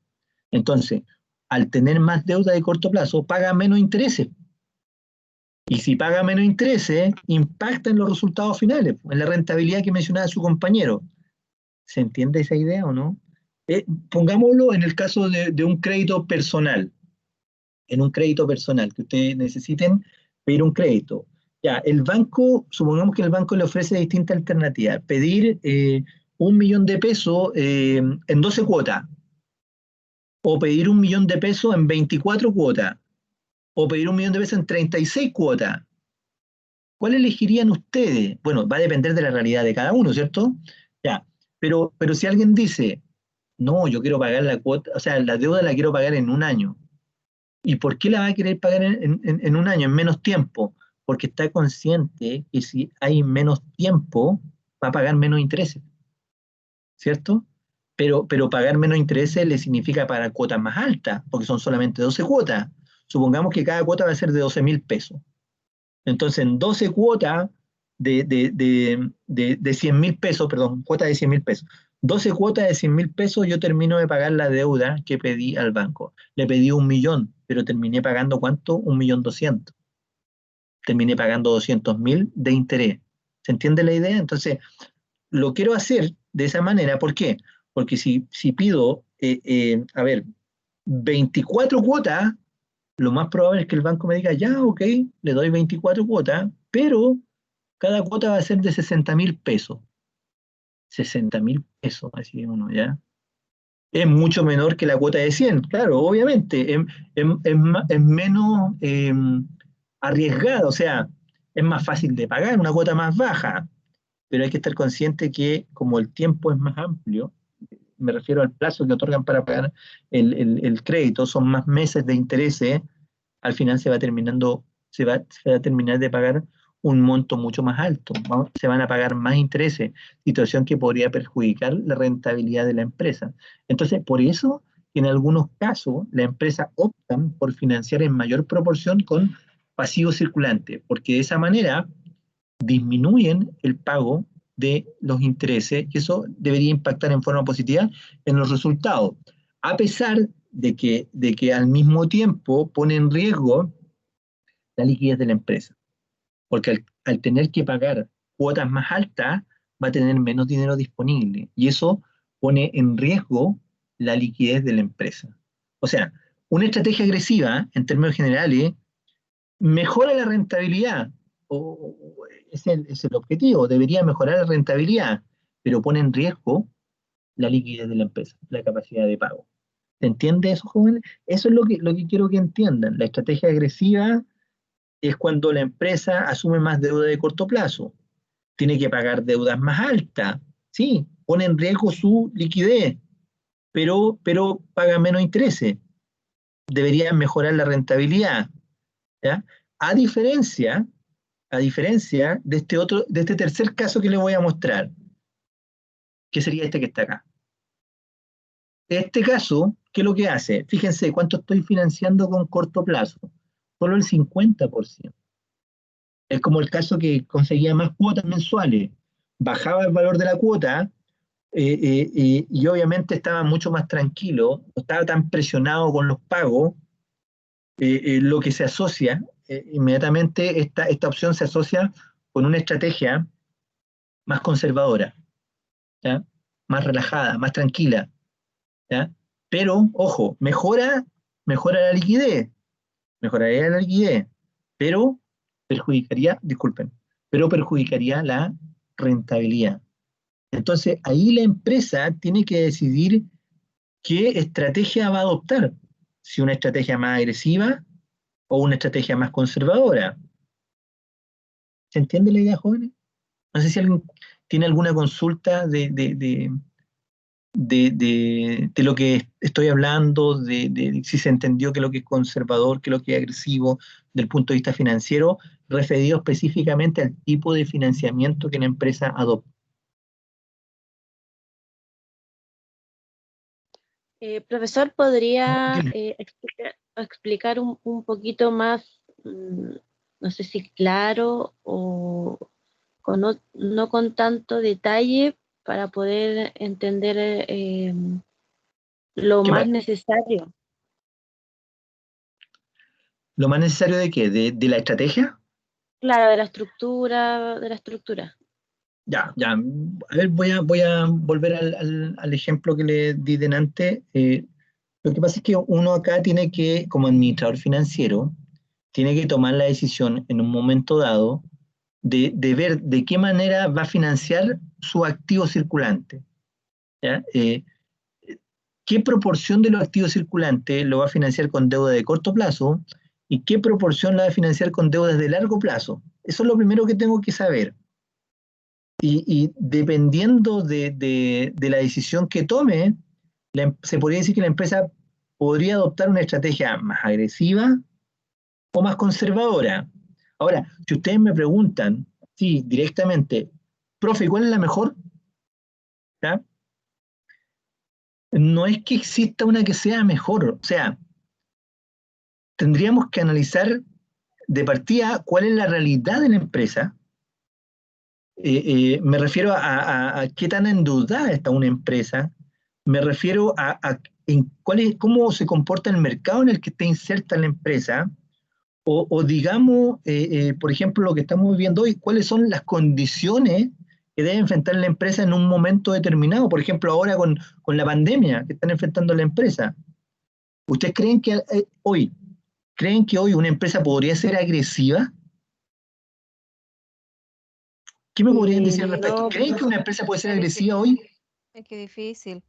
Entonces, al tener más deuda de corto plazo, paga menos intereses. Y si paga menos intereses, impacta en los resultados finales, en la rentabilidad que mencionaba su compañero. ¿Se entiende esa idea o no? Pongámoslo en el caso de un crédito personal. En un crédito personal, que ustedes necesiten pedir un crédito. Ya, el banco, supongamos que el banco le ofrece distintas alternativas. Pedir 1 millón de pesos en 12 cuotas, o pedir 1 millón de pesos en 24 cuotas, o pedir 1 millón de pesos en 36 cuotas. ¿Cuál elegirían ustedes? Bueno, va a depender de la realidad de cada uno, ¿cierto? Ya, pero si alguien dice, no, yo quiero pagar la cuota, o sea, la deuda la quiero pagar en un año. ¿Y por qué la va a querer pagar en un año, en menos tiempo? Porque está consciente que si hay menos tiempo, va a pagar menos intereses, ¿cierto? Pero pagar menos intereses le significa pagar cuotas más altas, porque son solamente 12 cuotas. Supongamos que cada cuota va a ser de 12.000 pesos. Entonces, en 12 cuotas de 100.000 pesos, perdón, cuotas de 100.000 pesos, 12 cuotas de 100.000 pesos, yo termino de pagar la deuda que pedí al banco. Le pedí 1 millón, pero terminé pagando ¿cuánto? 1.200.000. Terminé pagando 200.000 de interés. ¿Se entiende la idea? Entonces, lo quiero hacer de esa manera. ¿Por qué? Porque si pido, a ver, 24 cuotas, lo más probable es que el banco me diga, ya, ok, le doy 24 cuotas, pero cada cuota va a ser de 60.000 pesos. 60.000 pesos, así uno, ¿ya? Es mucho menor que la cuota de 100, claro, obviamente. Es menos arriesgado, o sea, es más fácil de pagar, una cuota más baja, pero hay que estar consciente que como el tiempo es más amplio, me refiero al plazo que otorgan para pagar el crédito, son más meses de intereses, al final se va a terminar de pagar un monto mucho más alto, se van a pagar más intereses, situación que podría perjudicar la rentabilidad de la empresa. Entonces, por eso, en algunos casos, las empresas optan por financiar en mayor proporción con pasivos circulantes, porque de esa manera disminuyen el pago de los intereses y eso debería impactar en forma positiva en los resultados, a pesar de que al mismo tiempo pone en riesgo la liquidez de la empresa, porque al tener que pagar cuotas más altas va a tener menos dinero disponible y eso pone en riesgo la liquidez de la empresa. O sea, una estrategia agresiva, en términos generales, mejora la rentabilidad, es el objetivo, debería mejorar la rentabilidad, pero pone en riesgo la liquidez de la empresa, la capacidad de pago. ¿Se entiende eso, jóvenes? Eso es lo que quiero que entiendan. La estrategia agresiva es cuando la empresa asume más deuda de corto plazo, tiene que pagar deudas más altas, sí, pone en riesgo su liquidez, pero paga menos intereses. Debería mejorar la rentabilidad, ¿ya? A diferencia, a diferencia de este tercer caso que les voy a mostrar, que sería este que está acá. Este caso, ¿qué es lo que hace? Fíjense cuánto estoy financiando con corto plazo. Solo el 50%. Es como el caso que conseguía más cuotas mensuales. Bajaba el valor de la cuota y obviamente estaba mucho más tranquilo, no estaba tan presionado con los pagos, lo que se asocia, inmediatamente esta opción se asocia con una estrategia más conservadora, ¿ya? Más relajada, más tranquila, ¿ya? Pero, ojo, mejora la liquidez, mejoraría la liquidez, pero perjudicaría, disculpen, pero perjudicaría la rentabilidad. Entonces, ahí la empresa tiene que decidir qué estrategia va a adoptar, si una estrategia más agresiva o una estrategia más conservadora. ¿Se entiende la idea, jóvenes? No sé si alguien tiene alguna consulta de lo que estoy hablando, de si se entendió que lo que es conservador, que lo que es agresivo, del punto de vista financiero, referido específicamente al tipo de financiamiento que la empresa adopta. Profesor, ¿podría Dime. explicar un poquito más, no sé si claro o no con tanto detalle para poder entender lo ¿Qué más más? necesario? ¿Lo más necesario de qué? ¿De la estrategia? Claro, de la estructura. Ya, ya. A ver, voy a volver al ejemplo que le di delante. Lo que pasa es que uno acá tiene que, como administrador financiero, tiene que tomar la decisión en un momento dado de ver de qué manera va a financiar su activo circulante. ¿Ya? ¿Qué proporción de los activos circulantes lo va a financiar con deuda de corto plazo y qué proporción la va a financiar con deudas de largo plazo? Eso es lo primero que tengo que saber. Y dependiendo de la decisión que tome, se podría decir que la empresa podría adoptar una estrategia más agresiva o más conservadora. Ahora, si ustedes me preguntan, sí, directamente, profe, ¿cuál es la mejor? ¿Ya? No es que exista una que sea mejor, o sea, tendríamos que analizar de partida cuál es la realidad de la empresa. Me refiero a qué tan endeudada está una empresa, me refiero a en cómo se comporta el mercado en el que está inserta la empresa, o digamos, por ejemplo, lo que estamos viviendo hoy, cuáles son las condiciones que debe enfrentar la empresa en un momento determinado, por ejemplo, ahora con la pandemia que están enfrentando la empresa. ¿Ustedes creen que hoy una empresa podría ser agresiva? ¿Qué me podrían decir al respecto? No, ¿Creen que una empresa puede ser Es difícil, agresiva hoy? es que difícil.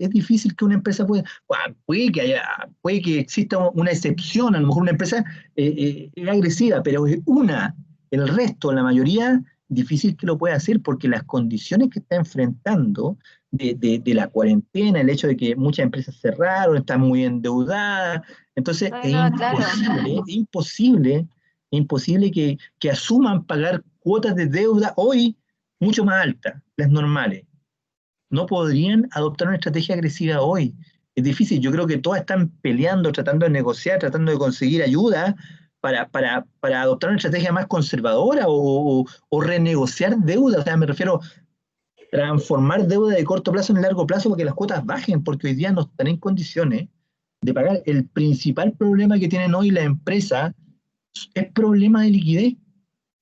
Es difícil que una empresa pueda, bueno, puede que exista una excepción, a lo mejor una empresa es agresiva, pero es una, el resto, la mayoría, difícil que lo pueda hacer porque las condiciones que está enfrentando de la cuarentena, el hecho de que muchas empresas cerraron, están muy endeudadas, entonces No, es no, claro. imposible que asuman pagar cuotas de deuda hoy mucho más altas, las normales. No podrían adoptar una estrategia agresiva hoy. Es difícil, yo creo que todas están peleando, tratando de negociar, tratando de conseguir ayuda para adoptar una estrategia más conservadora o renegociar deuda. O sea, me refiero a transformar deuda de corto plazo en largo plazo porque las cuotas bajen, porque hoy día no están en condiciones de pagar. El principal problema que tienen hoy la empresa es problema de liquidez.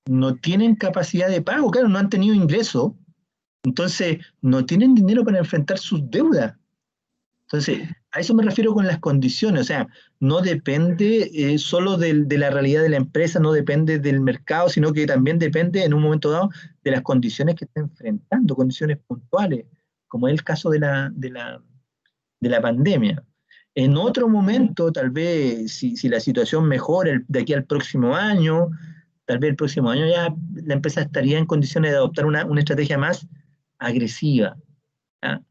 No tienen capacidad de pago, claro, no han tenido ingresos, entonces no tienen dinero para enfrentar sus deudas. Entonces, a eso me refiero con las condiciones, o sea, no depende solo de la realidad de la empresa, no depende del mercado, sino que también depende en un momento dado de las condiciones que está enfrentando, condiciones puntuales, como es el caso de la pandemia. En otro momento, tal vez, si la situación mejora de aquí al próximo año, tal vez el próximo año ya la empresa estaría en condiciones de adoptar una estrategia más agresiva. ¿Ya?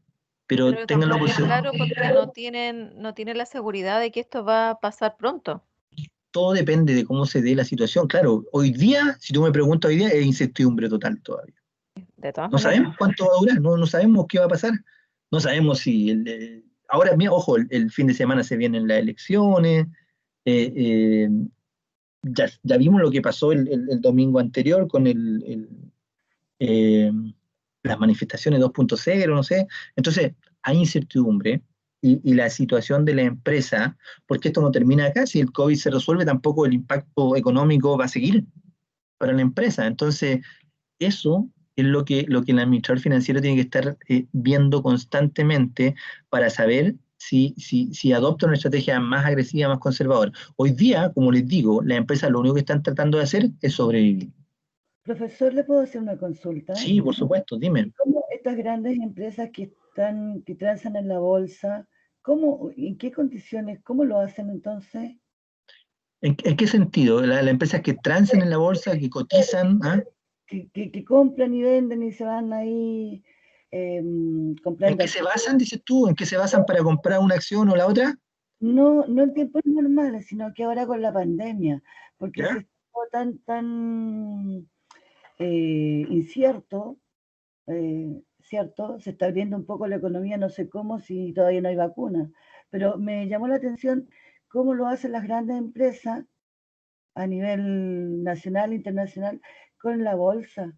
Pero Pero tengan la tampoco es posibilidad. claro porque no tienen la seguridad de que esto va a pasar pronto. Todo depende de cómo se dé la situación. Claro, hoy día, si tú me preguntas hoy día, es incertidumbre total todavía. De todas No maneras. sabemos cuánto va a durar, no sabemos qué va a pasar. No sabemos si ahora, mira, ojo, el fin de semana se vienen las elecciones. eh, eh, ya vimos lo que pasó el domingo anterior con eh, las manifestaciones 2.0, no sé. Entonces, hay incertidumbre y la situación de la empresa, porque esto no termina acá, si el COVID se resuelve, tampoco el impacto económico va a seguir para la empresa. Entonces, eso es lo que el administrador financiero tiene que estar viendo constantemente para saber si adopta una estrategia más agresiva, más conservadora. Hoy día, como les digo, las empresas lo único que están tratando de hacer es sobrevivir. Profesor, ¿le puedo hacer una consulta? Sí, por supuesto, dime. ¿Cómo estas grandes empresas que transan en la bolsa, en qué condiciones, cómo lo hacen entonces? ¿En qué sentido? Las empresas que transan en la bolsa, que cotizan, ¿ah? Que compran y venden y se van ahí ¿En comprando qué se basan, dices tú? ¿En qué se basan para comprar una acción o la otra? no en tiempos normales, sino que ahora con la pandemia, porque ¿Ya? se está tan incierto, ¿cierto? Se está abriendo un poco la economía, no sé cómo, si todavía no hay vacuna, pero me llamó la atención cómo lo hacen las grandes empresas a nivel nacional, internacional, con la bolsa.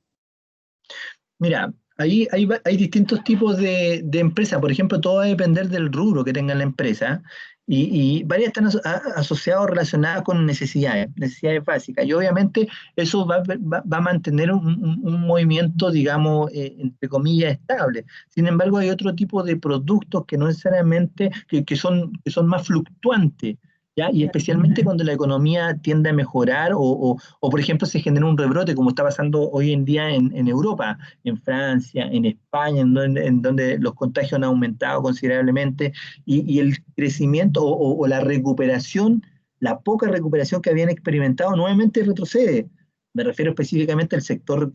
Mira, ahí hay distintos tipos de empresas. Por ejemplo, todo va a depender del rubro que tenga la empresa. Y varias están asociadas o relacionadas con necesidades básicas. Y obviamente eso va a mantener un movimiento, digamos, entre comillas, estable. Sin embargo, hay otro tipo de productos que no necesariamente, que son más fluctuantes. ¿Ya? Y especialmente cuando la economía tiende a mejorar o, por ejemplo, se genera un rebrote, como está pasando hoy en día en Europa, en Francia, en España, en donde los contagios han aumentado considerablemente y el crecimiento o la recuperación, la poca recuperación que habían experimentado nuevamente retrocede. Me refiero específicamente al sector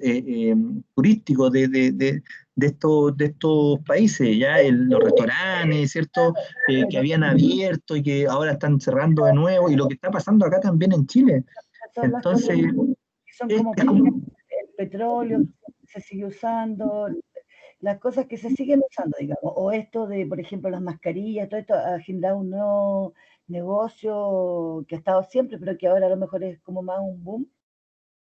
turístico de estos países, ya los restaurantes, ¿cierto? Que habían abierto y que ahora están cerrando de nuevo, y lo que está pasando acá también en Chile. Son las cosas Entonces, que son es, como, es por como, ejemplo, el petróleo se sigue usando, las cosas que se siguen usando, digamos, o esto de, por ejemplo, las mascarillas, todo esto ha generado un nuevo negocio que ha estado siempre, pero que ahora a lo mejor es como más un boom.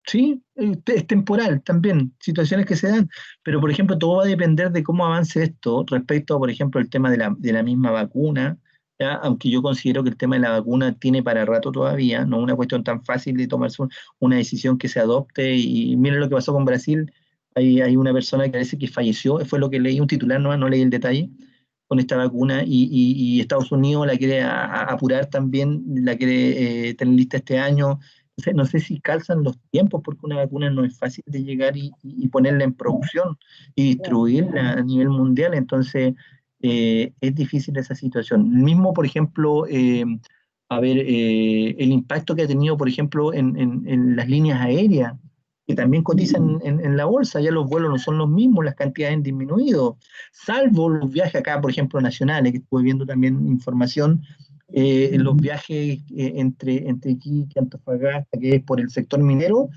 Sí, es temporal también, situaciones que se dan, pero por ejemplo todo va a depender de cómo avance esto respecto a, por ejemplo, el tema de la misma vacuna, ¿ya? Aunque yo considero que el tema de la vacuna tiene para rato todavía, no es una cuestión tan fácil de tomarse una decisión que se adopte, y miren lo que pasó con Brasil, hay una persona que parece que falleció, fue lo que leí, un titular, no leí el detalle, con esta vacuna, y Estados Unidos la quiere apurar también, la quiere tener lista este año. Entonces, no sé si calzan los tiempos, porque una vacuna no es fácil de llegar y ponerla en producción y distribuirla a nivel mundial. Entonces, es difícil esa situación. Mismo, por ejemplo, a ver, el impacto que ha tenido, por ejemplo, en las líneas aéreas, que también cotizan en la bolsa. Ya los vuelos no son los mismos, las cantidades han disminuido, salvo los viajes acá, por ejemplo, nacionales, que estuve viendo también información, en los viajes entre Iquique, Antofagasta, que es por el sector minero,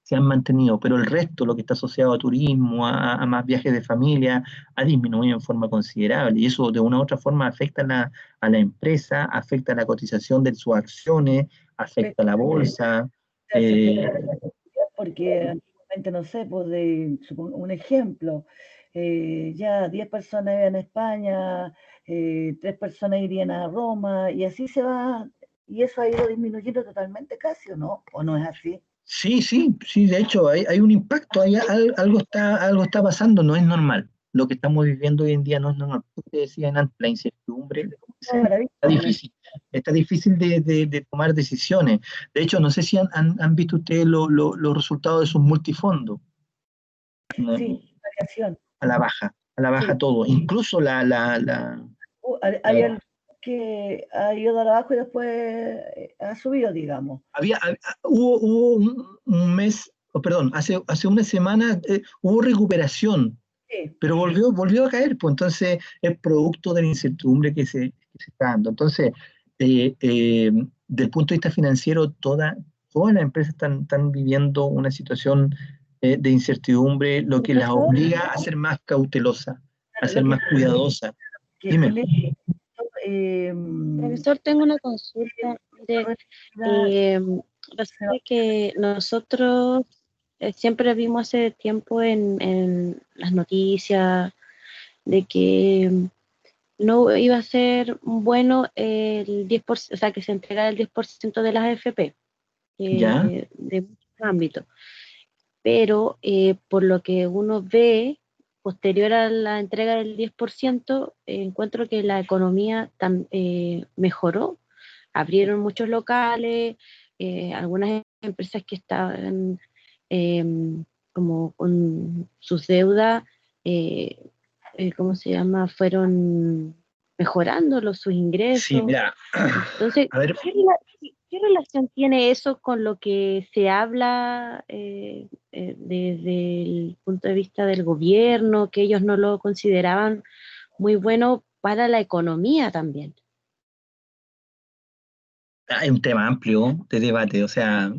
se han mantenido, pero el resto, lo que está asociado a turismo, a más viajes de familia, ha disminuido en forma considerable, y eso de una u otra forma afecta a la empresa, afecta a la cotización de sus acciones, afecta a la bolsa. eh, Porque antiguamente, no sé, pues un ejemplo, ya 10 personas iban a España, 3 personas irían a Roma, y así se va, y eso ha ido disminuyendo totalmente casi, ¿o no es así? Sí, sí, sí, de hecho hay un impacto, algo está pasando, no es normal. Lo que estamos viviendo hoy en día no es normal. Ustedes decían antes, la incertidumbre, Una maravilla, está ¿no? difícil, está difícil de tomar decisiones. De hecho, no sé si han visto ustedes los resultados de sus multifondos, ¿no? Sí, variación, a la baja sí. todo, incluso la, Hay algo que ha ido de abajo y después ha subido, digamos. hubo un mes, perdón, hace una semana hubo recuperación, Sí, pero volvió a caer, pues entonces es producto de la incertidumbre que se está dando. Entonces, del punto de vista financiero, todas las empresas están viviendo una situación de incertidumbre, lo que las profesor, obliga a ser más cautelosas, a ser lo más cuidadosas. que Dime. con esto, Profesor, tengo una consulta. Mire, la- resulta que nosotros siempre vimos hace tiempo en las noticias de que no iba a ser bueno el 10%, o sea, que se entregara el 10% de las AFP ¿Ya? de muchos ámbitos. Pero por lo que uno ve posterior a la entrega del 10%, encuentro que la economía mejoró, abrieron muchos locales, algunas empresas que estaban como con sus deudas, ¿cómo se llama? Fueron mejorando sus ingresos. Sí, mira, Entonces, a ver, ¿qué relación tiene eso con lo que se habla desde el punto de vista del gobierno, que ellos no lo consideraban muy bueno para la economía también? hay un tema amplio de debate, o sea,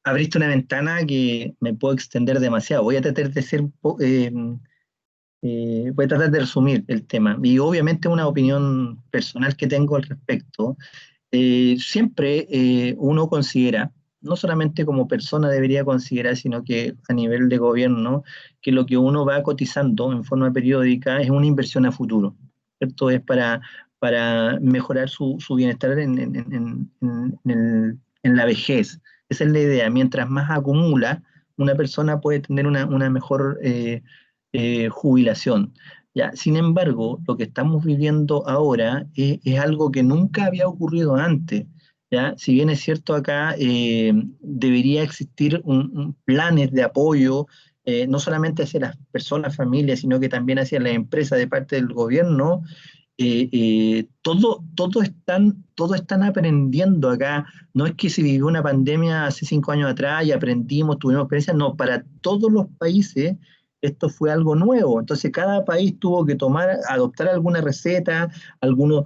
abriste una ventana que me puedo extender demasiado. Voy a tratar de ser, voy a tratar de resumir el tema. Y obviamente una opinión personal que tengo al respecto. Siempre uno considera, no solamente como persona debería considerar, sino que a nivel de gobierno, que lo que uno va cotizando en forma periódica es una inversión a futuro, ¿cierto? Es para mejorar su bienestar en la vejez. Esa es la idea. Mientras más acumula, una persona puede tener una mejor jubilación. Ya, sin embargo, lo que estamos viviendo ahora es algo que nunca había ocurrido antes. ¿Ya? Si bien es cierto acá, debería existir planes de apoyo, no solamente hacia las personas, familias, sino que también hacia las empresas de parte del gobierno. Todo están aprendiendo acá. No es que se vivió una pandemia hace 5 años atrás y aprendimos, tuvimos experiencia. No, para todos los países esto fue algo nuevo. Entonces cada país tuvo que adoptar alguna receta, algunos.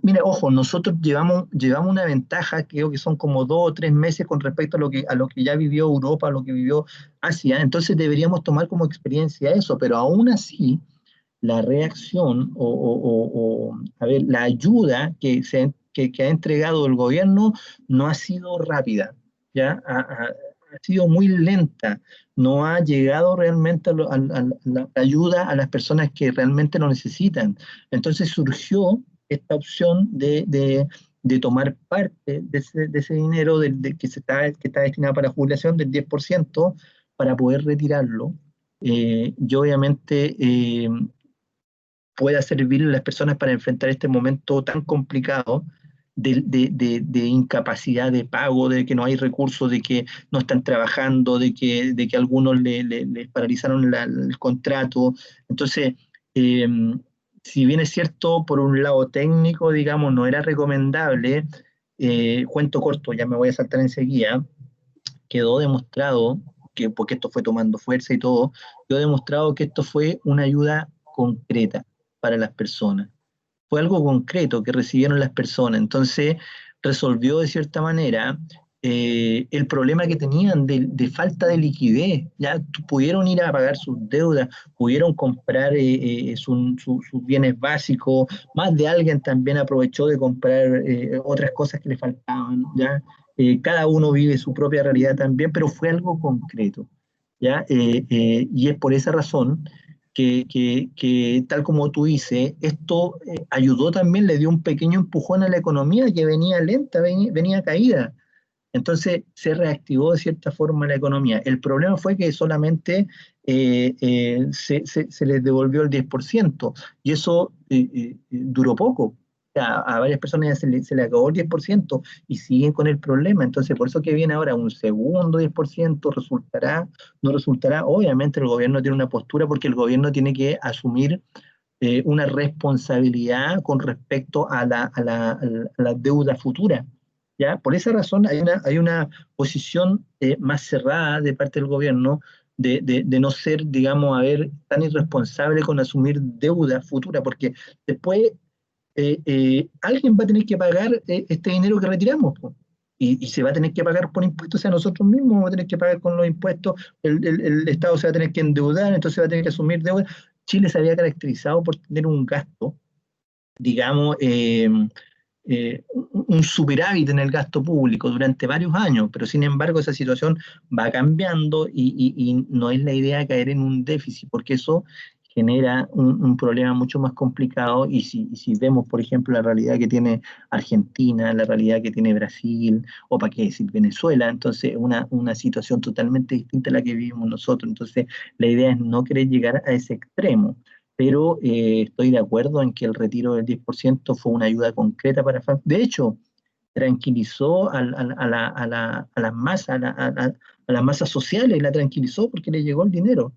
Mira, ojo, nosotros llevamos una ventaja, creo que son como 2 o 3 meses con respecto a lo que ya vivió Europa, a lo que vivió Asia. Entonces deberíamos tomar como experiencia eso, pero aún así la reacción a ver, la ayuda que ha entregado el gobierno no ha sido rápida, ¿ya? Ha sido muy lenta, no ha llegado realmente la ayuda a las personas que realmente lo necesitan. Entonces surgió esta opción de tomar parte de ese dinero que está destinado para jubilación del 10% para poder retirarlo. Y obviamente pueda servir a las personas para enfrentar este momento tan complicado de incapacidad de pago, de que no hay recursos, de que no están trabajando, de que algunos les paralizaron el contrato. Entonces, eh, si bien es cierto, por un lado técnico, digamos, no era recomendable, cuento corto, ya me voy a saltar enseguida, quedó demostrado que, porque esto fue tomando fuerza y todo, quedó demostrado que esto fue una ayuda concreta para las personas. Fue algo concreto que recibieron las personas. Entonces, resolvió de cierta manera el problema que tenían de falta de liquidez. Ya pudieron ir a pagar sus deudas, pudieron comprar sus bienes básicos, más de alguien también aprovechó de comprar otras cosas que le faltaban, ¿ya? Cada uno vive su propia realidad también, pero fue algo concreto, ¿ya? Y es por esa razón que tal como tú dices, esto ayudó también, le dio un pequeño empujón a la economía que venía lenta, venía caída. Entonces se reactivó de cierta forma la economía. El problema fue que solamente se les devolvió el 10% y eso duró poco. O sea, a varias personas ya se le acabó el 10% y siguen con el problema. Entonces, por eso que viene ahora un segundo 10%, ¿resultará? ¿No resultará? Obviamente el gobierno tiene una postura porque el gobierno tiene que asumir una responsabilidad con respecto a la deuda futura. ¿Ya? Por esa razón hay una posición más cerrada de parte del gobierno de no ser, digamos, a ver, tan irresponsable con asumir deuda futura, porque después alguien va a tener que pagar este dinero que retiramos, po. Y se va a tener que pagar por impuestos, o sea, nosotros mismos vamos a tener que pagar con los impuestos, el Estado se va a tener que endeudar, entonces va a tener que asumir deuda. Chile se había caracterizado por tener un gasto, digamos, un superávit en el gasto público durante varios años, pero sin embargo esa situación va cambiando y no es la idea caer en un déficit, porque eso genera un problema mucho más complicado, y si vemos, por ejemplo, la realidad que tiene Argentina, la realidad que tiene Brasil, o para qué decir Venezuela, entonces una situación totalmente distinta a la que vivimos nosotros. Entonces la idea es no querer llegar a ese extremo, pero estoy de acuerdo en que el retiro del 10% fue una ayuda concreta para familias. De hecho, tranquilizó a las masas, a las masas sociales, la tranquilizó porque le llegó el dinero.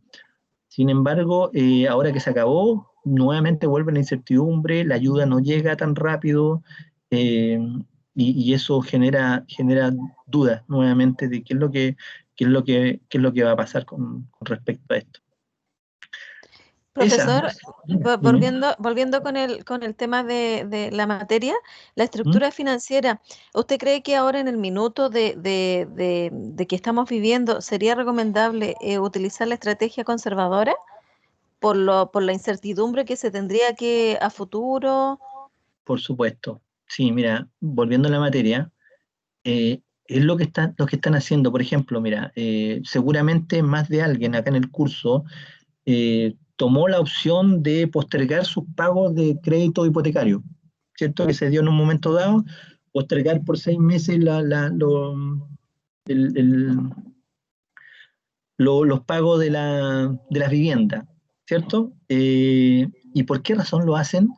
Sin embargo, ahora que se acabó, nuevamente vuelve la incertidumbre, la ayuda no llega tan rápido, eh, y eso genera dudas nuevamente de qué es lo que va a pasar con respecto a esto. Profesor, Dime. volviendo con el tema de la materia, la estructura financiera, ¿usted cree que ahora en el minuto de que estamos viviendo sería recomendable utilizar la estrategia conservadora por la incertidumbre que se tendría que a futuro? Por supuesto. Sí, mira, volviendo a la materia, es lo que están haciendo. Por ejemplo, mira, seguramente más de alguien acá en el curso tomó la opción de postergar sus pagos de crédito hipotecario, ¿cierto? Que se dio en un momento dado, postergar por 6 meses el- el- los pagos de las viviendas, ¿cierto? ¿Y por qué razón lo hacen?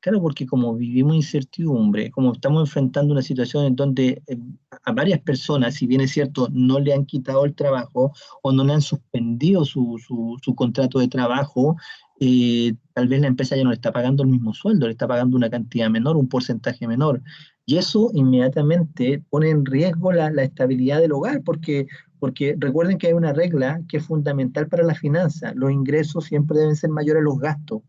Claro, porque como vivimos incertidumbre, como estamos enfrentando una situación en donde a varias personas, si bien es cierto, no le han quitado el trabajo o no le han suspendido su contrato de trabajo, tal vez la empresa ya no le está pagando el mismo sueldo, le está pagando una cantidad menor, un porcentaje menor. Y eso inmediatamente pone en riesgo la estabilidad del hogar, porque recuerden que hay una regla que es fundamental para la finanza: los ingresos siempre deben ser mayores a los gastos.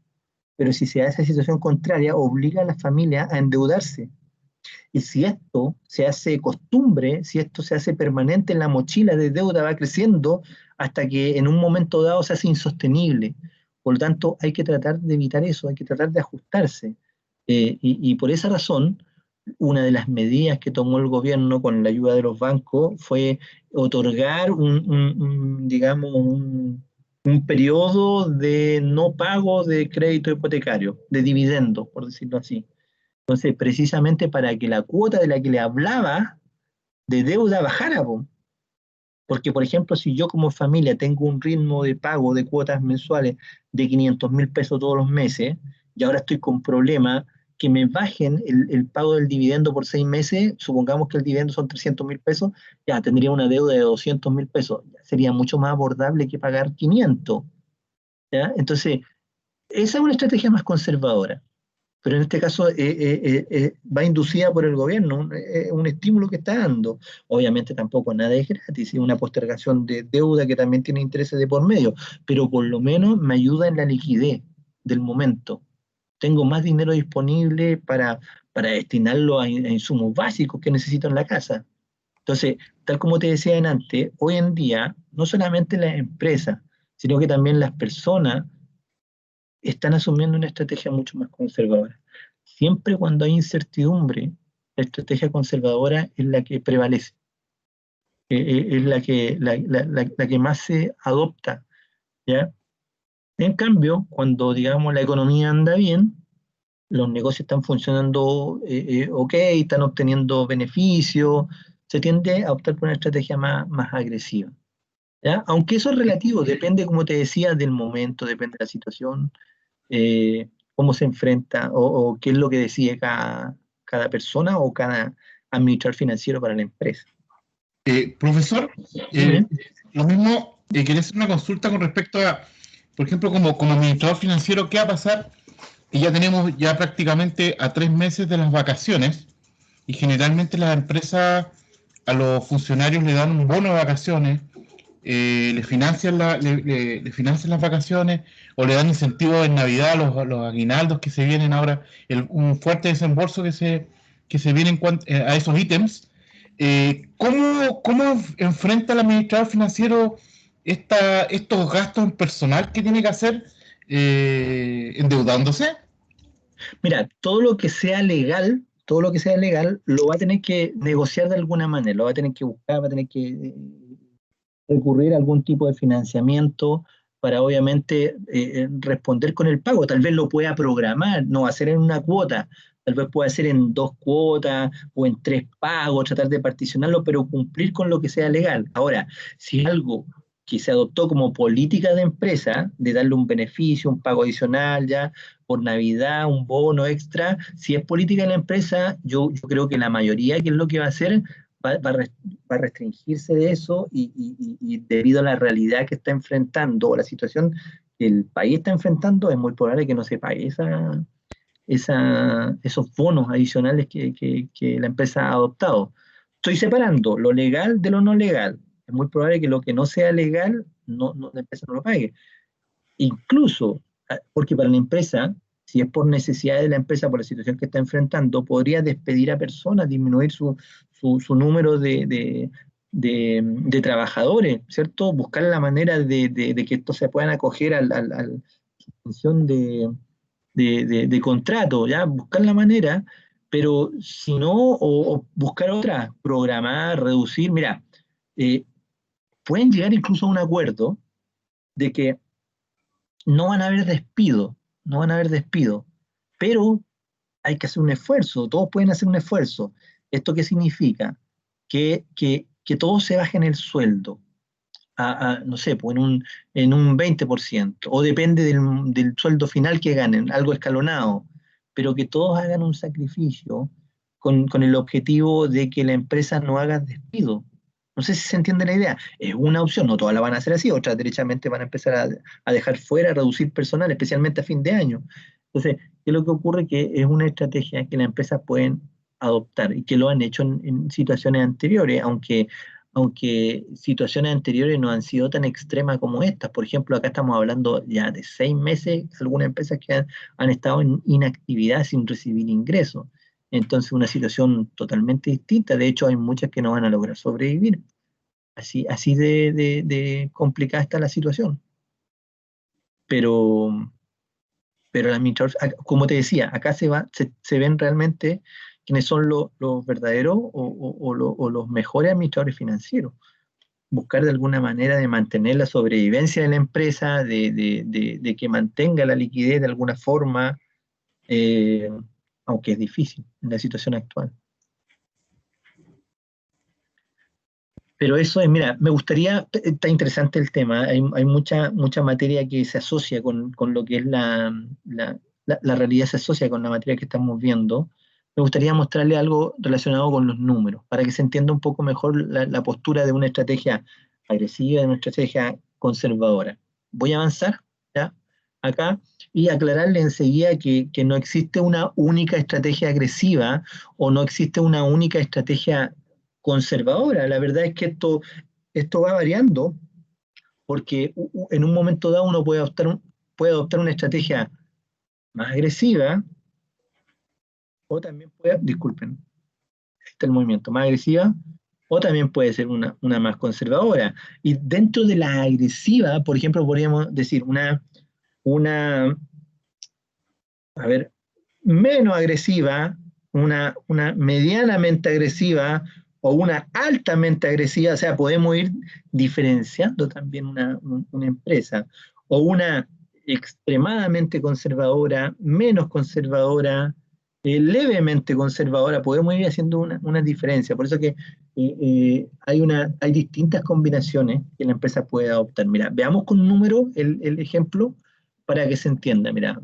Pero si se da esa situación contraria, obliga a la familia a endeudarse. Y si esto se hace costumbre, si esto se hace permanente en la mochila de deuda, va creciendo hasta que en un momento dado se hace insostenible. Por lo tanto, hay que tratar de evitar eso, hay que tratar de ajustarse. Y por esa razón, una de las medidas que tomó el gobierno con la ayuda de los bancos fue otorgar digamos, un periodo de no pago de crédito hipotecario, de dividendos, por decirlo así. Entonces, precisamente para que la cuota de la que le hablaba de deuda bajara, po. Porque, por ejemplo, si yo como familia tengo un ritmo de pago de cuotas mensuales de 500.000 pesos todos los meses, y ahora estoy con problemas que me bajen el pago del dividendo por 6 meses, supongamos que el dividendo son 300.000 pesos, ya tendría una deuda de 200.000 pesos. Ya sería mucho más abordable que pagar 500. ¿Ya? Entonces, esa es una estrategia más conservadora, pero en este caso va inducida por el gobierno, un estímulo que está dando. Obviamente tampoco nada es gratis, es una postergación de deuda que también tiene intereses de por medio, pero por lo menos me ayuda en la liquidez del momento. Tengo más dinero disponible para destinarlo a insumos básicos que necesito en la casa. Entonces, tal como te decía antes, hoy en día no solamente las empresas, sino que también las personas están asumiendo una estrategia mucho más conservadora. Siempre cuando hay incertidumbre, la estrategia conservadora es la que prevalece, es la que más se adopta, ¿ya? En cambio, cuando, digamos, la economía anda bien, los negocios están funcionando ok, están obteniendo beneficios, se tiende a optar por una estrategia más agresiva, ¿ya? Aunque eso es relativo, depende, como te decía, del momento, depende de la situación, cómo se enfrenta o qué es lo que decide cada persona o cada administrador financiero para la empresa. Profesor, Dime. lo mismo, quería hacer una consulta con respecto a, por ejemplo, como administrador financiero, ¿qué va a pasar? Que ya tenemos ya prácticamente a 3 meses de las vacaciones, y generalmente las empresas a los funcionarios le dan un bono de vacaciones, le financian le financian las vacaciones, o le dan incentivos en Navidad a los aguinaldos que se vienen ahora, un fuerte desembolso que se viene a esos ítems. ¿Cómo enfrenta el administrador financiero estos gastos en personal que tiene que hacer endeudándose? Mira, todo lo que sea legal, lo va a tener que negociar de alguna manera, lo va a tener que buscar, va a tener que recurrir a algún tipo de financiamiento para obviamente responder con el pago. Tal vez lo pueda programar, no hacer en una cuota, tal vez pueda hacer en 2 cuotas o en 3 pagos, tratar de particionarlo, pero cumplir con lo que sea legal. Ahora, si es algo que se adoptó como política de empresa, de darle un beneficio, un pago adicional ya por Navidad, un bono extra, si es política de la empresa, yo creo que la mayoría, ¿qué es lo que va a hacer? Va a restringirse de eso y debido a la realidad que está enfrentando o la situación que el país está enfrentando, es muy probable que no se pague esos bonos adicionales que la empresa ha adoptado. Estoy separando lo legal de lo no legal. Es muy probable que lo que no sea legal, la empresa no lo pague. Incluso, porque para la empresa, si es por necesidad de la empresa, por la situación que está enfrentando, podría despedir a personas, disminuir su número de trabajadores, ¿cierto? Buscar la manera de que estos se puedan acoger a la suspensión de contrato, ¿ya? Buscar la manera, pero si no, o buscar otra, programar, reducir, mira, pueden llegar incluso a un acuerdo de que no van a haber despido, no van a haber despido, pero hay que hacer un esfuerzo, todos pueden hacer un esfuerzo. ¿Esto qué significa? Que todos se bajen el sueldo, no sé, pues en un 20%, o depende del sueldo final que ganen, algo escalonado, pero que todos hagan un sacrificio con el objetivo de que la empresa no haga despido. No sé si se entiende la idea. Es una opción, no todas la van a hacer así, otras derechamente van a empezar a dejar fuera, a reducir personal, especialmente a fin de año. Entonces, ¿qué es lo que ocurre? Que es una estrategia que las empresas pueden adoptar y que lo han hecho en situaciones anteriores, aunque situaciones anteriores no han sido tan extremas como estas. Por ejemplo, acá estamos hablando ya de 6 meses, algunas empresas que han estado en inactividad sin recibir ingresos. Entonces, una situación totalmente distinta. De hecho, hay muchas que no van a lograr sobrevivir. Así de complicada está la situación. Pero el administrador, como te decía, acá se ven realmente quiénes son los verdaderos o los mejores administradores financieros. Buscar de alguna manera de mantener la sobrevivencia de la empresa, de que mantenga la liquidez de alguna forma, aunque es difícil en la situación actual. Pero eso es, mira, me gustaría, está interesante el tema, hay mucha materia que se asocia con lo que es la realidad, se asocia con la materia que estamos viendo. Me gustaría mostrarle algo relacionado con los números, para que se entienda un poco mejor la postura de una estrategia agresiva, de una estrategia conservadora. Voy a avanzar, ¿ya? Acá, y aclararle enseguida que no existe una única estrategia agresiva o no existe una única estrategia conservadora. La verdad es que esto va variando porque en un momento dado uno puede adoptar una estrategia más agresiva o también disculpen, está el movimiento, más agresiva o también puede ser una más conservadora. Y dentro de la agresiva, por ejemplo, podríamos decir a ver, menos agresiva, una medianamente agresiva o una altamente agresiva, o sea, podemos ir diferenciando también una empresa, o una extremadamente conservadora, menos conservadora, levemente conservadora, podemos ir haciendo una diferencia. Por eso que hay distintas combinaciones que la empresa puede adoptar. Mira, veamos con número el ejemplo para que se entienda. Mira,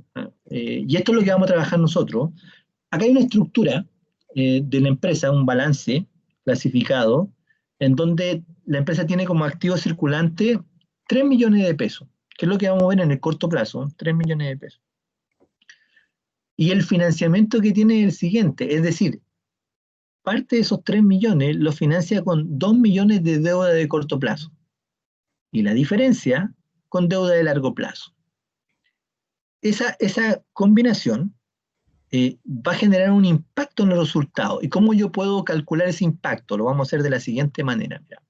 y esto es lo que vamos a trabajar nosotros. Acá hay una estructura de la empresa, un balance clasificado, en donde la empresa tiene como activo circulante 3 millones de pesos, que es lo que vamos a ver en el corto plazo, 3 millones de pesos. Y el financiamiento que tiene es el siguiente, es decir, parte de esos 3 millones lo financia con 2 millones de deuda de corto plazo. Y la diferencia con deuda de largo plazo. Esa combinación va a generar un impacto en los resultados. ¿Y cómo yo puedo calcular ese impacto? Lo vamos a hacer de la siguiente manera. Mira.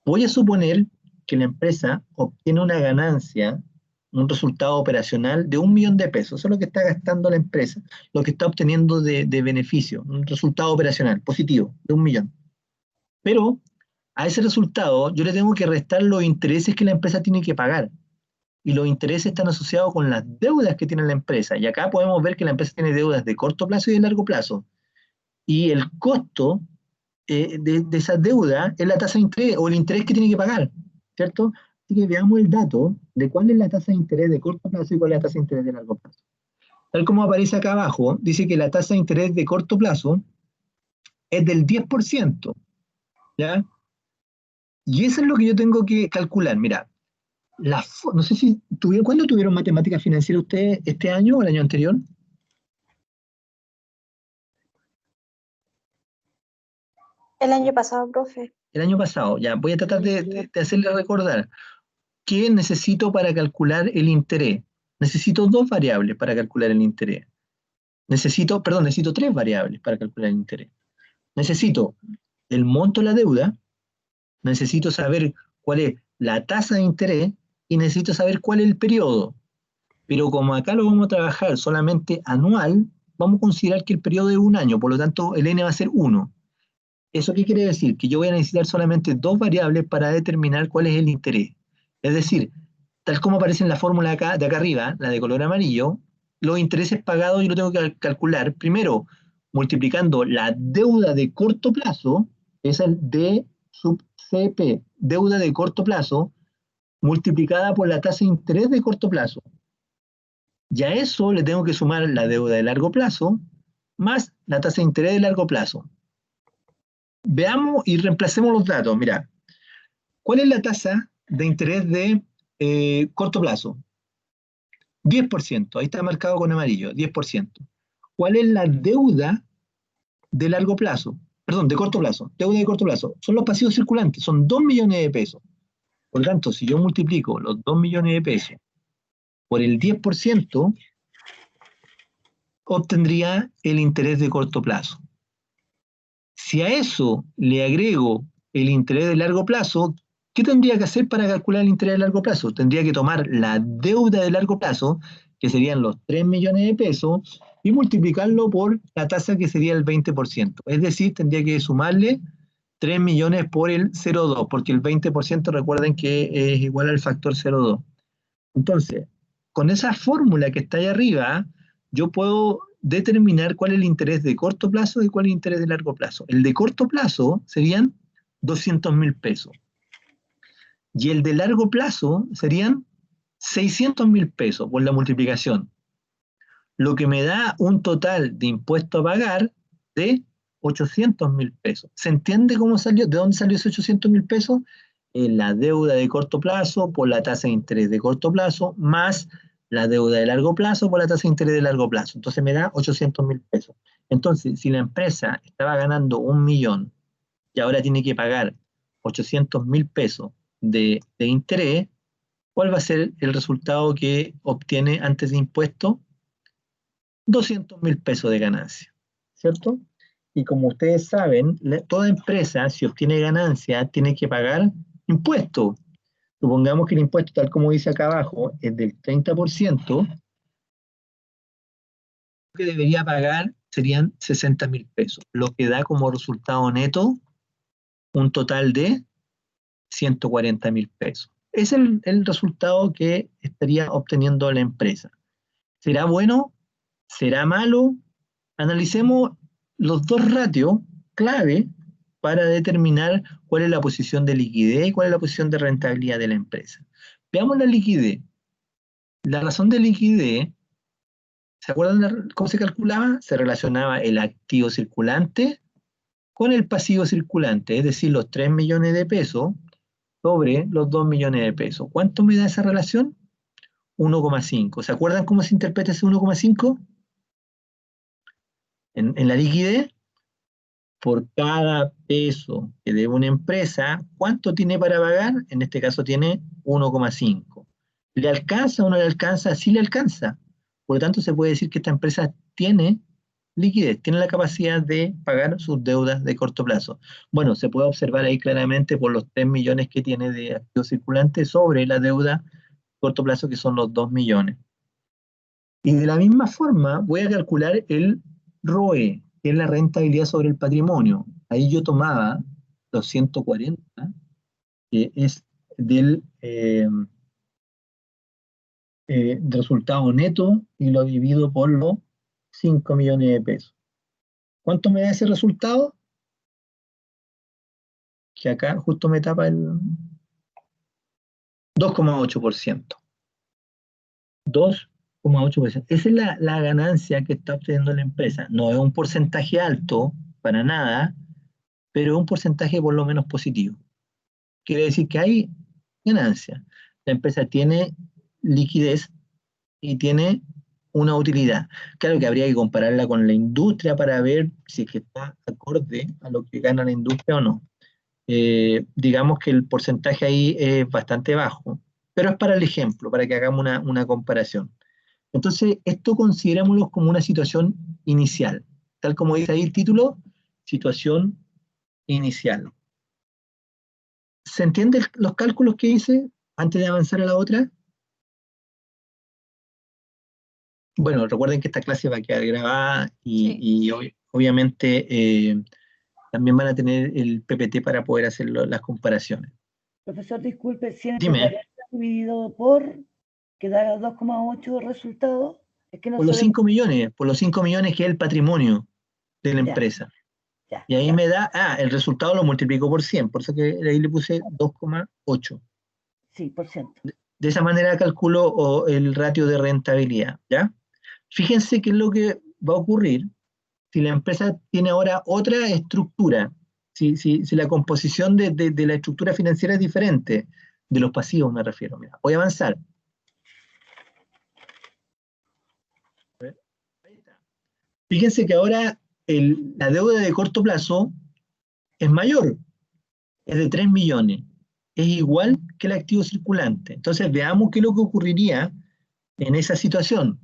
Voy a suponer que la empresa obtiene una ganancia, un resultado operacional de 1 millón de pesos. Eso es lo que está gastando la empresa, lo que está obteniendo de beneficio, un resultado operacional positivo de 1 millón. Pero a ese resultado yo le tengo que restar los intereses que la empresa tiene que pagar. y los intereses están asociados con las deudas que tiene la empresa. Y acá podemos ver que la empresa tiene deudas de corto plazo y de largo plazo. Y el costo de esa deuda es la tasa de interés o el interés que tiene que pagar, ¿cierto? Así que veamos el dato de cuál es la tasa de interés de corto plazo y cuál es la tasa de interés de largo plazo. Tal como aparece acá abajo, dice que la tasa de interés de corto plazo es del 10%, ¿ya? Y eso es lo que yo tengo que calcular. Mira, no sé si ¿cuándo tuvieron matemática financiera ustedes? ¿Este año o el año anterior? El año pasado, profe. El año pasado, ya. Voy a tratar de hacerle recordar. ¿Qué necesito para calcular el interés? Necesito dos variables para calcular el interés. Necesito tres variables para calcular el interés. Necesito el monto de la deuda, necesito saber cuál es la tasa de interés y necesito saber cuál es el periodo. Pero como acá lo vamos a trabajar solamente anual, vamos a considerar que el periodo es un año, por lo tanto el n va a ser 1. ¿Eso qué quiere decir? Que yo voy a necesitar solamente dos variables para determinar cuál es el interés. Es decir, tal como aparece en la fórmula de acá arriba, la de color amarillo, los intereses pagados yo lo tengo que calcular primero multiplicando la deuda de corto plazo, es el D sub CP, deuda de corto plazo, multiplicada por la tasa de interés de corto plazo. Y a eso le tengo que sumar la deuda de largo plazo más la tasa de interés de largo plazo. Veamos y reemplacemos los datos. Mira, ¿cuál es la tasa de interés de corto plazo? 10%, ahí está marcado con amarillo, 10%. ¿Cuál es la deuda de largo plazo? Perdón, de corto plazo. Deuda de corto plazo. Son los pasivos circulantes, son 2 millones de pesos. Por lo tanto, si yo multiplico los 2 millones de pesos por el 10%, obtendría el interés de corto plazo. Si a eso le agrego el interés de largo plazo, ¿qué tendría que hacer para calcular el interés de largo plazo? Tendría que tomar la deuda de largo plazo, que serían los 3 millones de pesos, y multiplicarlo por la tasa que sería el 20%. Es decir, tendría que sumarle 3 millones por el 0,2, porque el 20% recuerden que es igual al factor 0,2. Entonces, con esa fórmula que está ahí arriba, yo puedo determinar cuál es el interés de corto plazo y cuál es el interés de largo plazo. El de corto plazo serían 200.000 pesos. Y el de largo plazo serían 600.000 pesos por la multiplicación. Lo que me da un total de impuesto a pagar de 800.000 pesos. ¿Se entiende cómo salió? ¿De dónde salió ese 800.000 pesos? La deuda de corto plazo por la tasa de interés de corto plazo más la deuda de largo plazo por la tasa de interés de largo plazo. Entonces me da 800.000 pesos. Entonces, si la empresa estaba ganando 1 millón y ahora tiene que pagar 800.000 pesos de interés, ¿cuál va a ser el resultado que obtiene antes de impuesto? 200.000 pesos de ganancia, ¿cierto? Y como ustedes saben, toda empresa, si obtiene ganancia, tiene que pagar impuestos. Supongamos que el impuesto, tal como dice acá abajo, es del 30%, lo que debería pagar serían 60.000 pesos, lo que da como resultado neto un total de 140.000 pesos. Es el resultado que estaría obteniendo la empresa. ¿Será bueno? ¿Será malo? Analicemos los dos ratios clave para determinar cuál es la posición de liquidez y cuál es la posición de rentabilidad de la empresa. Veamos la liquidez. La razón de liquidez, ¿se acuerdan cómo se calculaba? Se relacionaba el activo circulante con el pasivo circulante, es decir, los 3 millones de pesos sobre los 2 millones de pesos. ¿Cuánto me da esa relación? 1,5. ¿Se acuerdan cómo se interpreta ese 1,5? En la liquidez, por cada peso que debe una empresa, ¿cuánto tiene para pagar? En este caso tiene 1,5. ¿Le alcanza o no le alcanza? Sí le alcanza. Por lo tanto, se puede decir que esta empresa tiene liquidez, tiene la capacidad de pagar sus deudas de corto plazo. Bueno, se puede observar ahí claramente por los 3 millones que tiene de activos circulantes sobre la deuda de corto plazo, que son los 2 millones. Y de la misma forma, voy a calcular el ROE, que es la rentabilidad sobre el patrimonio. Ahí yo tomaba los 140, que es del de resultado neto y lo divido por los 5 millones de pesos. ¿Cuánto me da ese resultado? Que acá justo me tapa el 2,8%. 2,8%. Esa es la ganancia que está obteniendo la empresa. No es un porcentaje alto, para nada, pero es un porcentaje por lo menos positivo. Quiere decir que hay ganancia. La empresa tiene liquidez y tiene una utilidad. Claro que habría que compararla con la industria para ver si es que está acorde a lo que gana la industria o no. Digamos que el porcentaje ahí es bastante bajo, pero es para el ejemplo, para que hagamos una comparación. Entonces, esto considerémoslo como una situación inicial, tal como dice ahí el título, situación inicial. ¿Se entienden los cálculos que hice antes de avanzar a la otra? Bueno, recuerden que esta clase va a quedar grabada y obviamente también van a tener el PPT para poder hacer las comparaciones. Profesor, disculpe, Dime. 140 dividido por que da 2,8 resultados. Es que no Por los se ve. 5 millones, por los 5 millones que es el patrimonio de la Ya, empresa. ya, Y ahí ya. me da, el resultado lo multiplico por 100, por eso que ahí le puse 2,8. Sí, por ciento. De esa manera calculo el ratio de rentabilidad, ¿ya? Fíjense qué es lo que va a ocurrir si la empresa tiene ahora otra estructura, si la composición de la estructura financiera es diferente, de los pasivos me refiero. Mira, voy a avanzar. Fíjense que ahora la deuda de corto plazo es mayor, es de 3 millones, es igual que el activo circulante. Entonces veamos qué es lo que ocurriría en esa situación.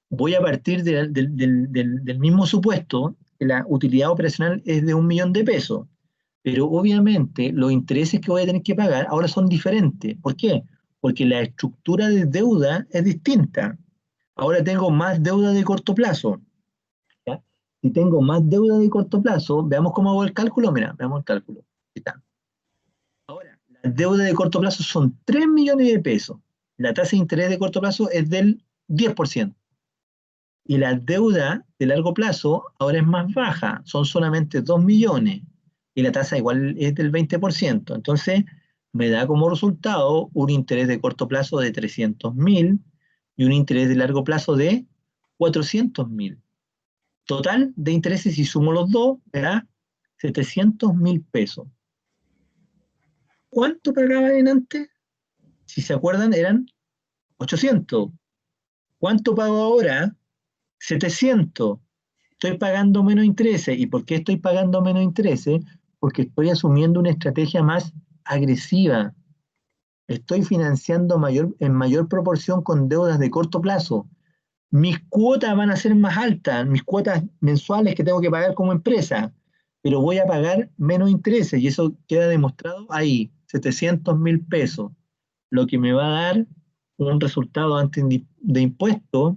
Voy a partir del mismo supuesto, que la utilidad operacional es de 1 millón de pesos, pero obviamente los intereses que voy a tener que pagar ahora son diferentes. ¿Por qué? Porque la estructura de deuda es distinta. Ahora tengo más deuda de corto plazo. ¿Ya? Si tengo más deuda de corto plazo, veamos cómo hago el cálculo. Mira, veamos el cálculo. Ahí está. Ahora, la deuda de corto plazo son 3 millones de pesos. La tasa de interés de corto plazo es del 10%. Y la deuda de largo plazo ahora es más baja, son solamente 2 millones. Y la tasa igual es del 20%. Entonces, me da como resultado un interés de corto plazo de 300.000 y un interés de largo plazo de 400.000. Total de intereses, si sumo los dos, me da 700.000 pesos. ¿Cuánto pagaban antes? Si se acuerdan, eran 800. ¿Cuánto pago ahora? 700. Estoy pagando menos intereses. ¿Y por qué estoy pagando menos intereses? Porque estoy asumiendo una estrategia más agresiva. Estoy financiando en mayor proporción con deudas de corto plazo. Mis cuotas van a ser más altas, mis cuotas mensuales que tengo que pagar como empresa, pero voy a pagar menos intereses y eso queda demostrado ahí, 700.000 pesos, lo que me va a dar un resultado antes de impuestos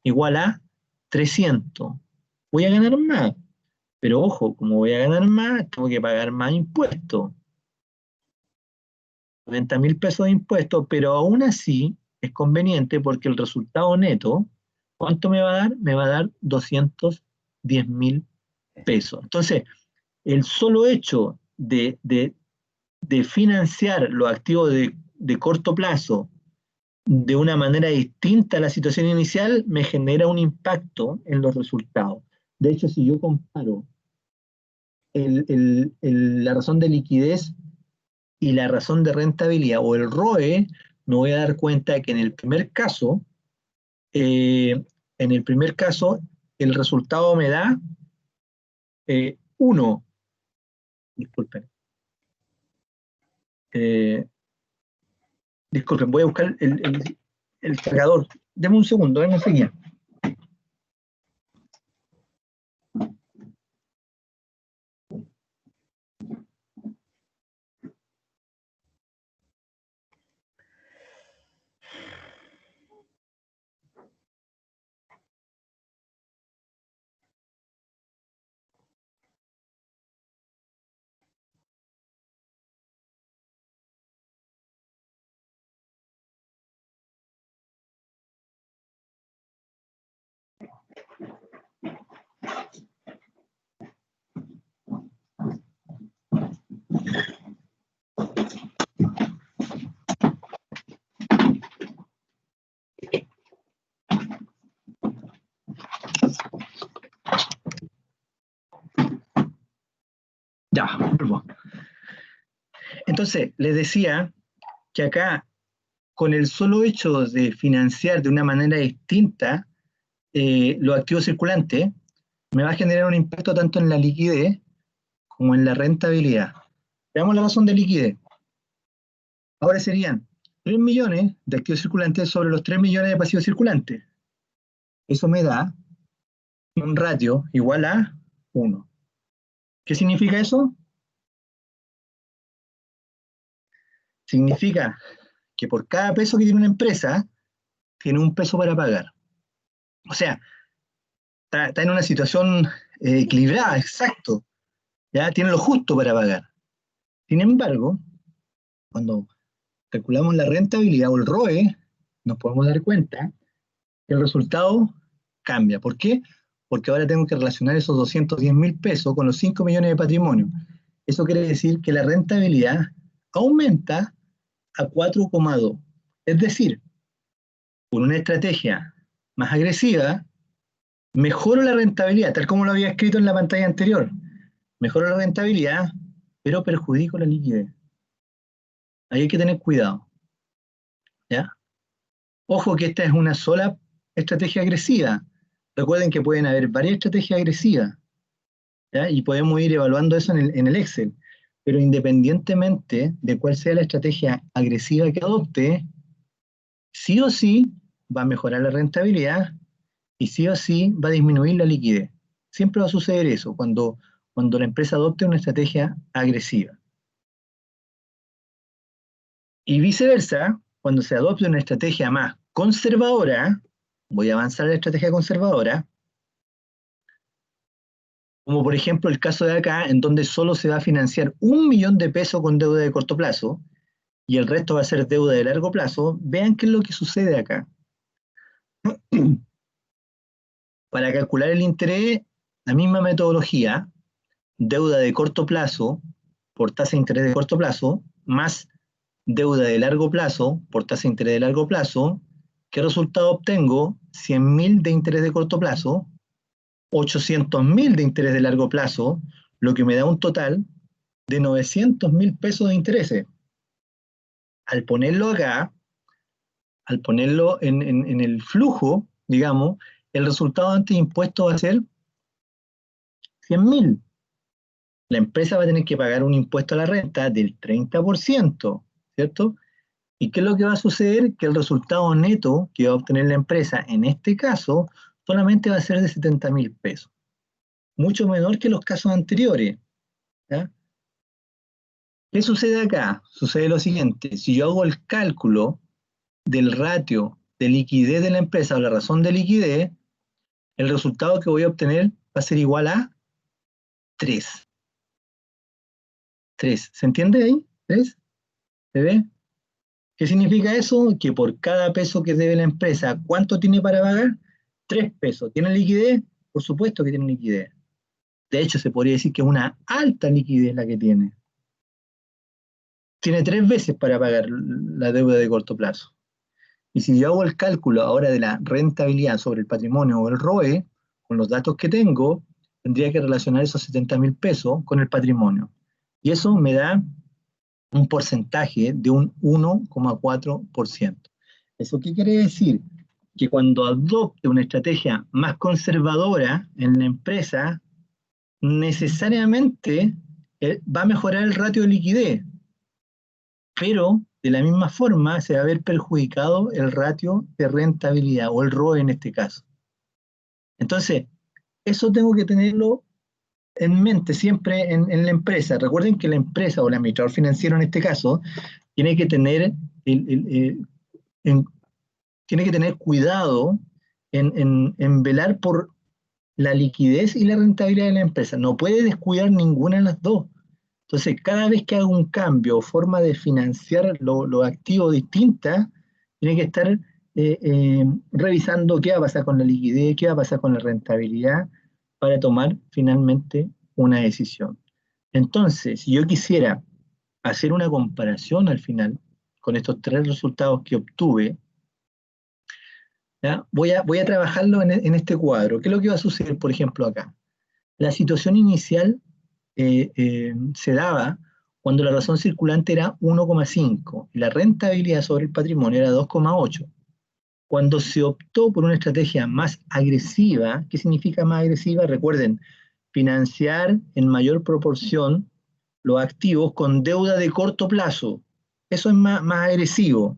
igual a 300. Voy a ganar más, pero ojo, como voy a ganar más, tengo que pagar más impuestos, 90.000 pesos de impuestos, pero aún así es conveniente porque el resultado neto, ¿cuánto me va a dar? Me va a dar 210.000 pesos. Entonces, el solo hecho de financiar los activos de corto plazo de una manera distinta a la situación inicial me genera un impacto en los resultados. De hecho, si yo comparo la razón de liquidez y la razón de rentabilidad o el ROE, me voy a dar cuenta de que en el primer caso, el resultado me da 1. Disculpen. Disculpen, voy a buscar el cargador. Deme un segundo, venga enseguida. Ya, vuelvo. Entonces, les decía que acá, con el solo hecho de financiar de una manera distinta los activos circulantes, me va a generar un impacto tanto en la liquidez como en la rentabilidad. Veamos la razón de liquidez. Ahora serían 3 millones de activos circulantes sobre los 3 millones de pasivos circulantes. Eso me da un ratio igual a 1. ¿Qué significa eso? Significa que por cada peso que tiene una empresa, tiene un peso para pagar. O sea, está en una situación equilibrada, exacto. Ya tiene lo justo para pagar. Sin embargo, cuando calculamos la rentabilidad o el ROE, nos podemos dar cuenta que el resultado cambia. ¿Por qué? Porque ahora tengo que relacionar esos 210.000 pesos con los 5 millones de patrimonio. Eso quiere decir que la rentabilidad aumenta a 4,2. Es decir, con una estrategia más agresiva, mejoro la rentabilidad, tal como lo había escrito en la pantalla anterior. Mejoro la rentabilidad, pero perjudico la liquidez. Ahí hay que tener cuidado. ¿Ya? Ojo que esta es una sola estrategia agresiva. Recuerden que pueden haber varias estrategias agresivas, ¿ya? Y podemos ir evaluando eso en el Excel. Pero independientemente de cuál sea la estrategia agresiva que adopte, sí o sí va a mejorar la rentabilidad y sí o sí va a disminuir la liquidez. Siempre va a suceder eso cuando la empresa adopte una estrategia agresiva. Y viceversa, cuando se adopte una estrategia más conservadora, voy a avanzar a la estrategia conservadora, como por ejemplo el caso de acá, en donde solo se va a financiar 1 millón de pesos con deuda de corto plazo, y el resto va a ser deuda de largo plazo. Vean qué es lo que sucede acá. Para calcular el interés, la misma metodología, deuda de corto plazo por tasa de interés de corto plazo, más deuda de largo plazo por tasa de interés de largo plazo. ¿Qué resultado obtengo? 100.000 de interés de corto plazo, 800.000 de interés de largo plazo, lo que me da un total de 900.000 pesos de intereses. Al ponerlo acá, al ponerlo en el flujo, digamos, el resultado antes de impuestos va a ser 100.000. La empresa va a tener que pagar un impuesto a la renta del 30%, ¿cierto? ¿Y qué es lo que va a suceder? Que el resultado neto que va a obtener la empresa, en este caso, solamente va a ser de 70.000 pesos. Mucho menor que los casos anteriores. ¿Ya? ¿Qué sucede acá? Sucede lo siguiente. Si yo hago el cálculo del ratio de liquidez de la empresa o la razón de liquidez, el resultado que voy a obtener va a ser igual a 3. 3. ¿Se entiende ahí? 3. ¿Se ve? ¿Qué significa eso? Que por cada peso que debe la empresa, ¿cuánto tiene para pagar? 3 pesos. ¿Tiene liquidez? Por supuesto que tiene liquidez. De hecho, se podría decir que es una alta liquidez la que tiene. Tiene 3 veces para pagar la deuda de corto plazo. Y si yo hago el cálculo ahora de la rentabilidad sobre el patrimonio o el ROE, con los datos que tengo, tendría que relacionar esos 70.000 pesos con el patrimonio. Y eso me da un porcentaje de un 1,4%. ¿Eso qué quiere decir? Que cuando adopte una estrategia más conservadora en la empresa, necesariamente va a mejorar el ratio de liquidez, pero de la misma forma se va a ver perjudicado el ratio de rentabilidad o el ROE en este caso. Entonces, eso tengo que tenerlo en mente siempre en la empresa. Recuerden que la empresa o el administrador financiero en este caso tiene que tener, tiene que tener cuidado en velar por la liquidez y la rentabilidad de la empresa. No puede descuidar ninguna de las dos. Entonces, cada vez que haga un cambio o forma de financiar los activos distintas, tiene que estar revisando qué va a pasar con la liquidez, qué va a pasar con la rentabilidad, para tomar finalmente una decisión. Entonces, si yo quisiera hacer una comparación al final con estos 3 resultados que obtuve, ¿ya? Voy a trabajarlo en este cuadro. ¿Qué es lo que va a suceder, por ejemplo, acá? La situación inicial se daba cuando la razón circulante era 1,5 y la rentabilidad sobre el patrimonio era 2,8. Cuando se optó por una estrategia más agresiva, ¿qué significa más agresiva? Recuerden, financiar en mayor proporción los activos con deuda de corto plazo. Eso es más agresivo,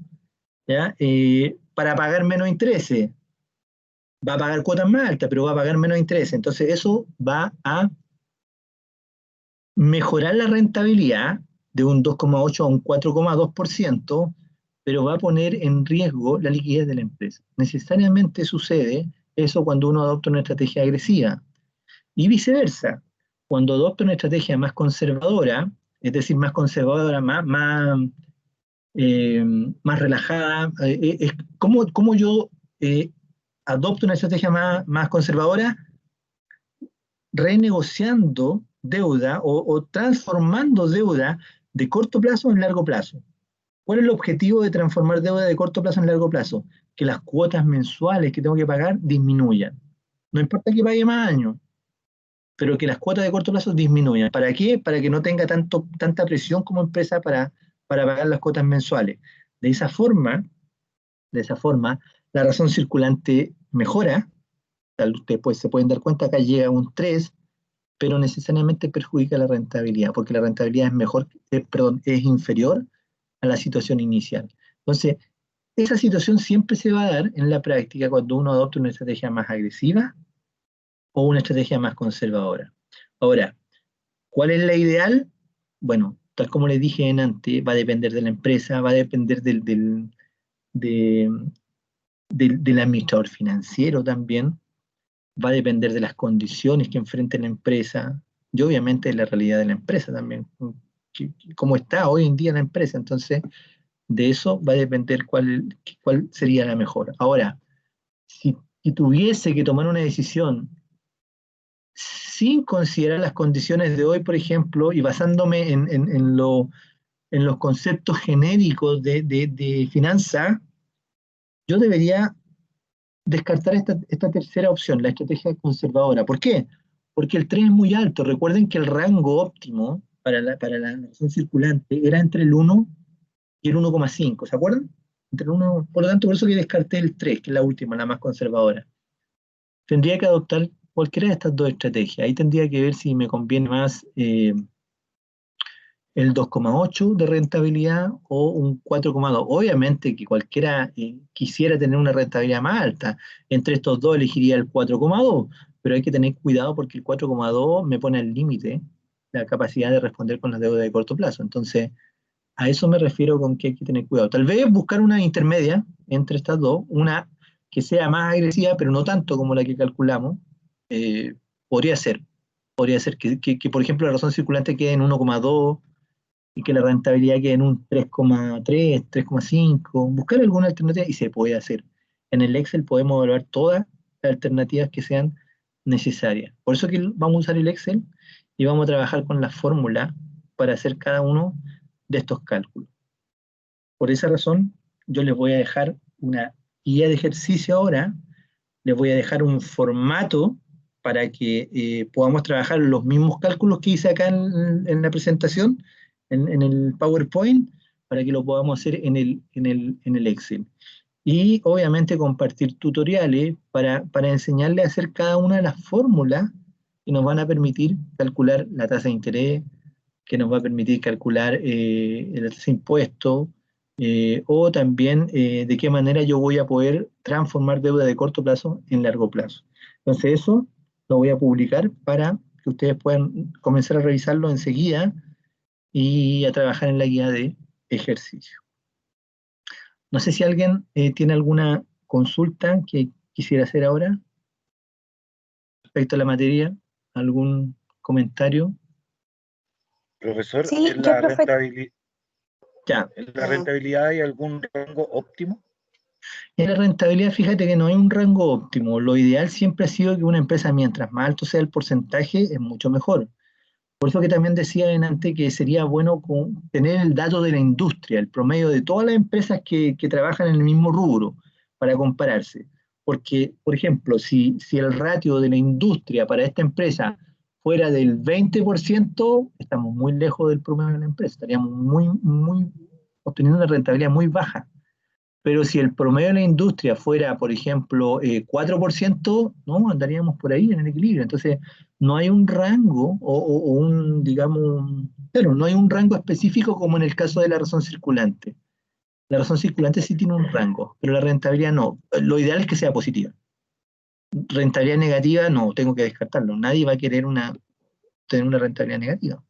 ¿ya? Para pagar menos intereses. Va a pagar cuotas más altas, pero va a pagar menos intereses. Entonces eso va a mejorar la rentabilidad de un 2,8 a un 4,2%, pero va a poner en riesgo la liquidez de la empresa. Necesariamente sucede eso cuando uno adopta una estrategia agresiva. Y viceversa, cuando adopta una estrategia más conservadora, es decir, más conservadora, más relajada, ¿cómo yo adopto una estrategia más conservadora? Renegociando deuda o transformando deuda de corto plazo en largo plazo. ¿Cuál es el objetivo de transformar deuda de corto plazo en largo plazo? Que las cuotas mensuales que tengo que pagar disminuyan. No importa que pague más años, pero que las cuotas de corto plazo disminuyan. ¿Para qué? Para que no tenga tanta presión como empresa para pagar las cuotas mensuales. De esa forma, la razón circulante mejora. Ustedes pues, se pueden dar cuenta, acá llega a un 3, pero necesariamente perjudica la rentabilidad, porque la rentabilidad es es inferior a la situación inicial. Entonces, esa situación siempre se va a dar en la práctica cuando uno adopta una estrategia más agresiva o una estrategia más conservadora. Ahora, ¿cuál es la ideal? Bueno, tal como les dije antes, va a depender de la empresa, va a depender del administrador financiero también, va a depender de las condiciones que enfrente la empresa y obviamente de la realidad de la empresa también, cómo está hoy en día la empresa. Entonces, de eso va a depender cuál sería la mejor. Ahora, si tuviese que tomar una decisión sin considerar las condiciones de hoy, por ejemplo, y basándome en los conceptos genéricos de finanza, yo debería descartar esta tercera opción, la estrategia conservadora. ¿Por qué? Porque el 3 es muy alto. Recuerden que el rango óptimo para la razón circulante era entre el 1 y el 1,5, ¿se acuerdan? Entre el 1, por lo tanto, por eso que descarté el 3, que es la última, la más conservadora. Tendría que adoptar cualquiera de estas dos estrategias. Ahí tendría que ver si me conviene más el 2,8 de rentabilidad o un 4,2. Obviamente que cualquiera quisiera tener una rentabilidad más alta. Entre estos dos elegiría el 4,2, pero hay que tener cuidado porque el 4,2 me pone al límite la capacidad de responder con las deudas de corto plazo. Entonces, a eso me refiero con que hay que tener cuidado. Tal vez buscar una intermedia entre estas dos, una que sea más agresiva, pero no tanto como la que calculamos, podría ser que, por ejemplo, la razón circulante quede en 1,2 y que la rentabilidad quede en un 3,3, 3,5, buscar alguna alternativa y se puede hacer. En el Excel podemos evaluar todas las alternativas que sean necesarias. Por eso que vamos a usar el Excel y vamos a trabajar con la fórmula para hacer cada uno de estos cálculos. Por esa razón, yo les voy a dejar una guía de ejercicio ahora, les voy a dejar un formato para que podamos trabajar los mismos cálculos que hice acá en la presentación, en el PowerPoint, para que lo podamos hacer en el Excel. Y obviamente compartir tutoriales para enseñarles a hacer cada una de las fórmulas que nos van a permitir calcular la tasa de interés, que nos va a permitir calcular la tasa de impuesto, o también de qué manera yo voy a poder transformar deuda de corto plazo en largo plazo. Entonces eso lo voy a publicar para que ustedes puedan comenzar a revisarlo enseguida y a trabajar en la guía de ejercicio. No sé si alguien tiene alguna consulta que quisiera hacer ahora respecto a la materia, algún comentario. Profesor, Sí, ¿en yo, la profe, rentabilidad hay algún rango óptimo? En la rentabilidad, fíjate que no hay un rango óptimo. Lo ideal siempre ha sido que una empresa, mientras más alto sea el porcentaje, es mucho mejor. Por eso que también decía antes que sería bueno tener el dato de la industria, el promedio de todas las empresas que trabajan en el mismo rubro, para compararse. Porque, por ejemplo, si el ratio de la industria para esta empresa fuera del 20%, estamos muy lejos del promedio de la empresa, estaríamos obteniendo una rentabilidad muy baja. Pero si el promedio de la industria fuera, por ejemplo, 4%, ¿no? Andaríamos por ahí en el equilibrio. Entonces, no hay un rango o un, digamos, claro, no hay un rango específico como en el caso de la razón circulante. La razón circulante sí tiene un rango, pero la rentabilidad no. Lo ideal es que sea positiva. Rentabilidad negativa, no, tengo que descartarlo. Nadie va a querer tener una rentabilidad negativa.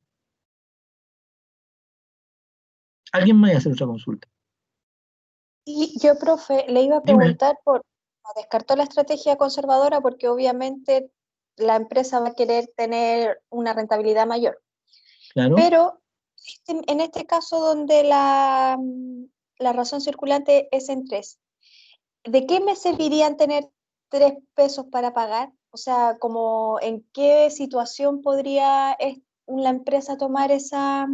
¿Alguien más va a hacer otra consulta? Y yo, profe, le iba a Dime. preguntar descartó la estrategia conservadora porque obviamente la empresa va a querer tener una rentabilidad mayor. Claro. Pero en este caso donde la razón circulante es en 3, ¿de qué me servirían tener 3 pesos para pagar? O sea, como ¿en qué situación podría la empresa tomar esa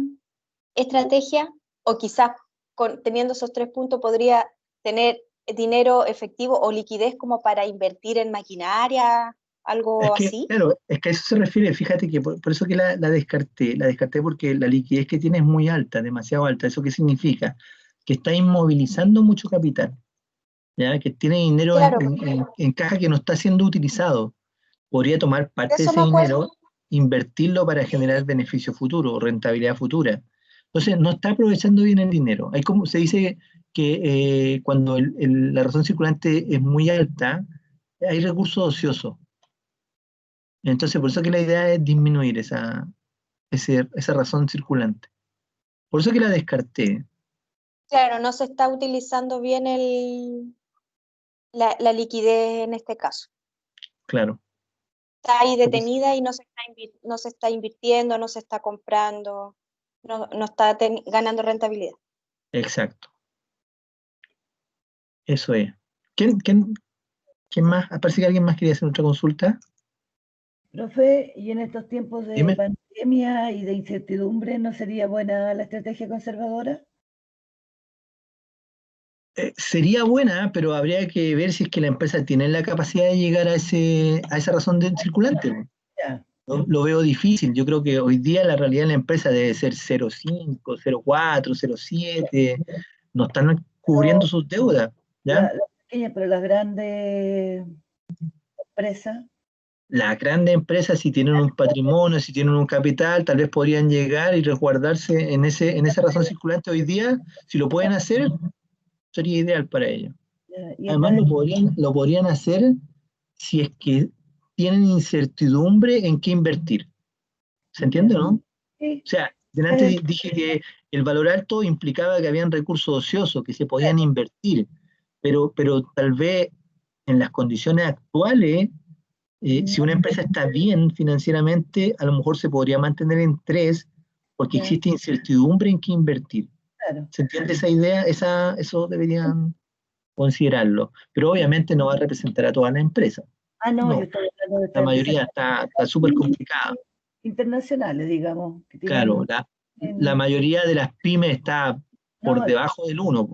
estrategia? O quizás teniendo esos 3 puntos podría tener dinero efectivo o liquidez como para invertir en maquinaria, algo así. Claro, es que a eso se refiere, fíjate que por eso que la descarté porque la liquidez que tiene es muy alta, demasiado alta. ¿Eso qué significa? Que está inmovilizando mucho capital, ¿ya? Que tiene dinero Claro, en caja que no está siendo utilizado. Podría tomar parte de eso ese me acuerdo. dinero, invertirlo para generar beneficio futuro, rentabilidad futura. Entonces, no está aprovechando bien el dinero. Hay como se dice que cuando la razón circulante es muy alta, hay recursos ociosos. Entonces, por eso que la idea es disminuir esa razón circulante. Por eso que la descarté, Claro, no se está utilizando bien la liquidez en este caso. claro. Está ahí detenida y no se está invirtiendo, no se está comprando, no está ganando rentabilidad. Exacto. Eso es. ¿Quién más? Parece que alguien más quería hacer otra consulta. Profe, y en estos tiempos de Dime. pandemia y de incertidumbre, ¿no sería buena la estrategia conservadora? Sería buena, pero habría que ver si es que la empresa tiene la capacidad de llegar a esa razón del circulante. Ya. Lo veo difícil. Yo creo que hoy día la realidad de la empresa debe ser 0,5, 0,4, 0,7. No están cubriendo sus deudas, ¿ya? Las pequeñas, pero las grandes empresas. Las grandes empresas, si tienen un patrimonio, si tienen un capital, tal vez podrían llegar y resguardarse en esa razón circulante hoy día. Si lo pueden hacer, sería ideal para ellos. Y Además, lo podrían hacer si es que tienen incertidumbre en qué invertir. ¿Se entiende, no? Sí. O sea, delante dije que el valor alto implicaba que habían recursos ociosos que se podían invertir, pero tal vez en las condiciones actuales, si una empresa está bien financieramente, a lo mejor se podría mantener en 3 porque existe incertidumbre en qué invertir. Claro. ¿Se entiende esa idea? Eso deberían considerarlo, pero obviamente no va a representar a toda la empresa. No, No, yo estoy hablando de la mayoría está súper complicada. internacionales, digamos. Que Claro, tienen, la mayoría de las pymes está por no, debajo del 1.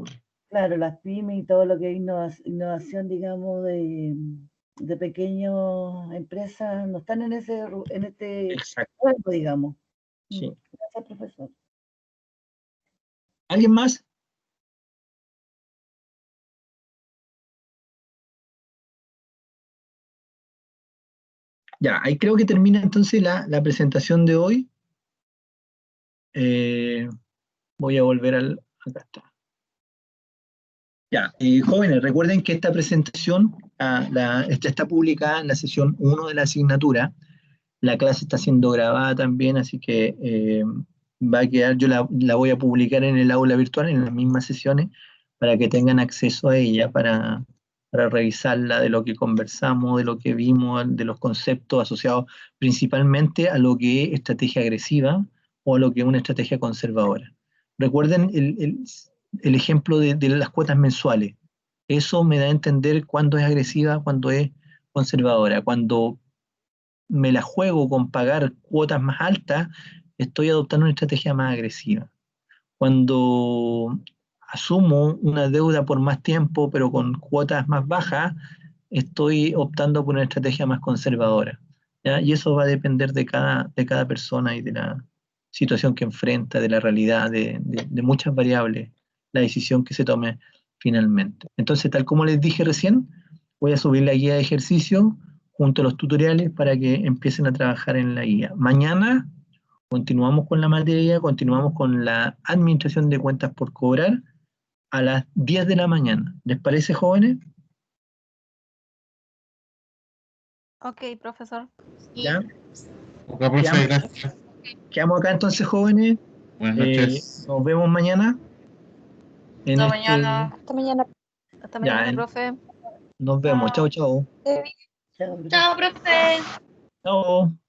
claro, las pymes y todo lo que es innovación, digamos, de pequeñas empresas, no están en este Exacto. rango, digamos. Sí. Gracias, profesor. ¿Alguien más? Ya, ahí creo que termina entonces la presentación de hoy. Voy a volver acá está. Ya, jóvenes, recuerden que esta presentación esta está publicada en la sesión 1 de la asignatura. La clase está siendo grabada también, así que va a quedar, yo la voy a publicar en el aula virtual, en las mismas sesiones, para que tengan acceso a ella, para revisarla de lo que conversamos, de lo que vimos, de los conceptos asociados principalmente a lo que es estrategia agresiva o a lo que es una estrategia conservadora. Recuerden el ejemplo de las cuotas mensuales. Eso me da a entender cuándo es agresiva, cuándo es conservadora. Cuando me la juego con pagar cuotas más altas, estoy adoptando una estrategia más agresiva. Cuando asumo una deuda por más tiempo, pero con cuotas más bajas, estoy optando por una estrategia más conservadora. ¿ya? Y eso va a depender de cada persona y de la situación que enfrenta, de la realidad, de muchas variables, la decisión que se tome finalmente. Entonces, tal como les dije recién, voy a subir la guía de ejercicio junto a los tutoriales para que empiecen a trabajar en la guía. Mañana continuamos con la materia, continuamos con la administración de cuentas por cobrar a las 10 de la mañana. ¿Les parece, jóvenes? Ok, profesor. Sí. ¿Ya? Ok, profe, gracias. Quedamos acá entonces, jóvenes. Buenas noches. Nos vemos mañana. Hasta mañana. Hasta mañana. Hasta Ya, mañana, profe. nos vemos. Chao, chao. Te vi. Chao, profe. Chao, profe. Chao.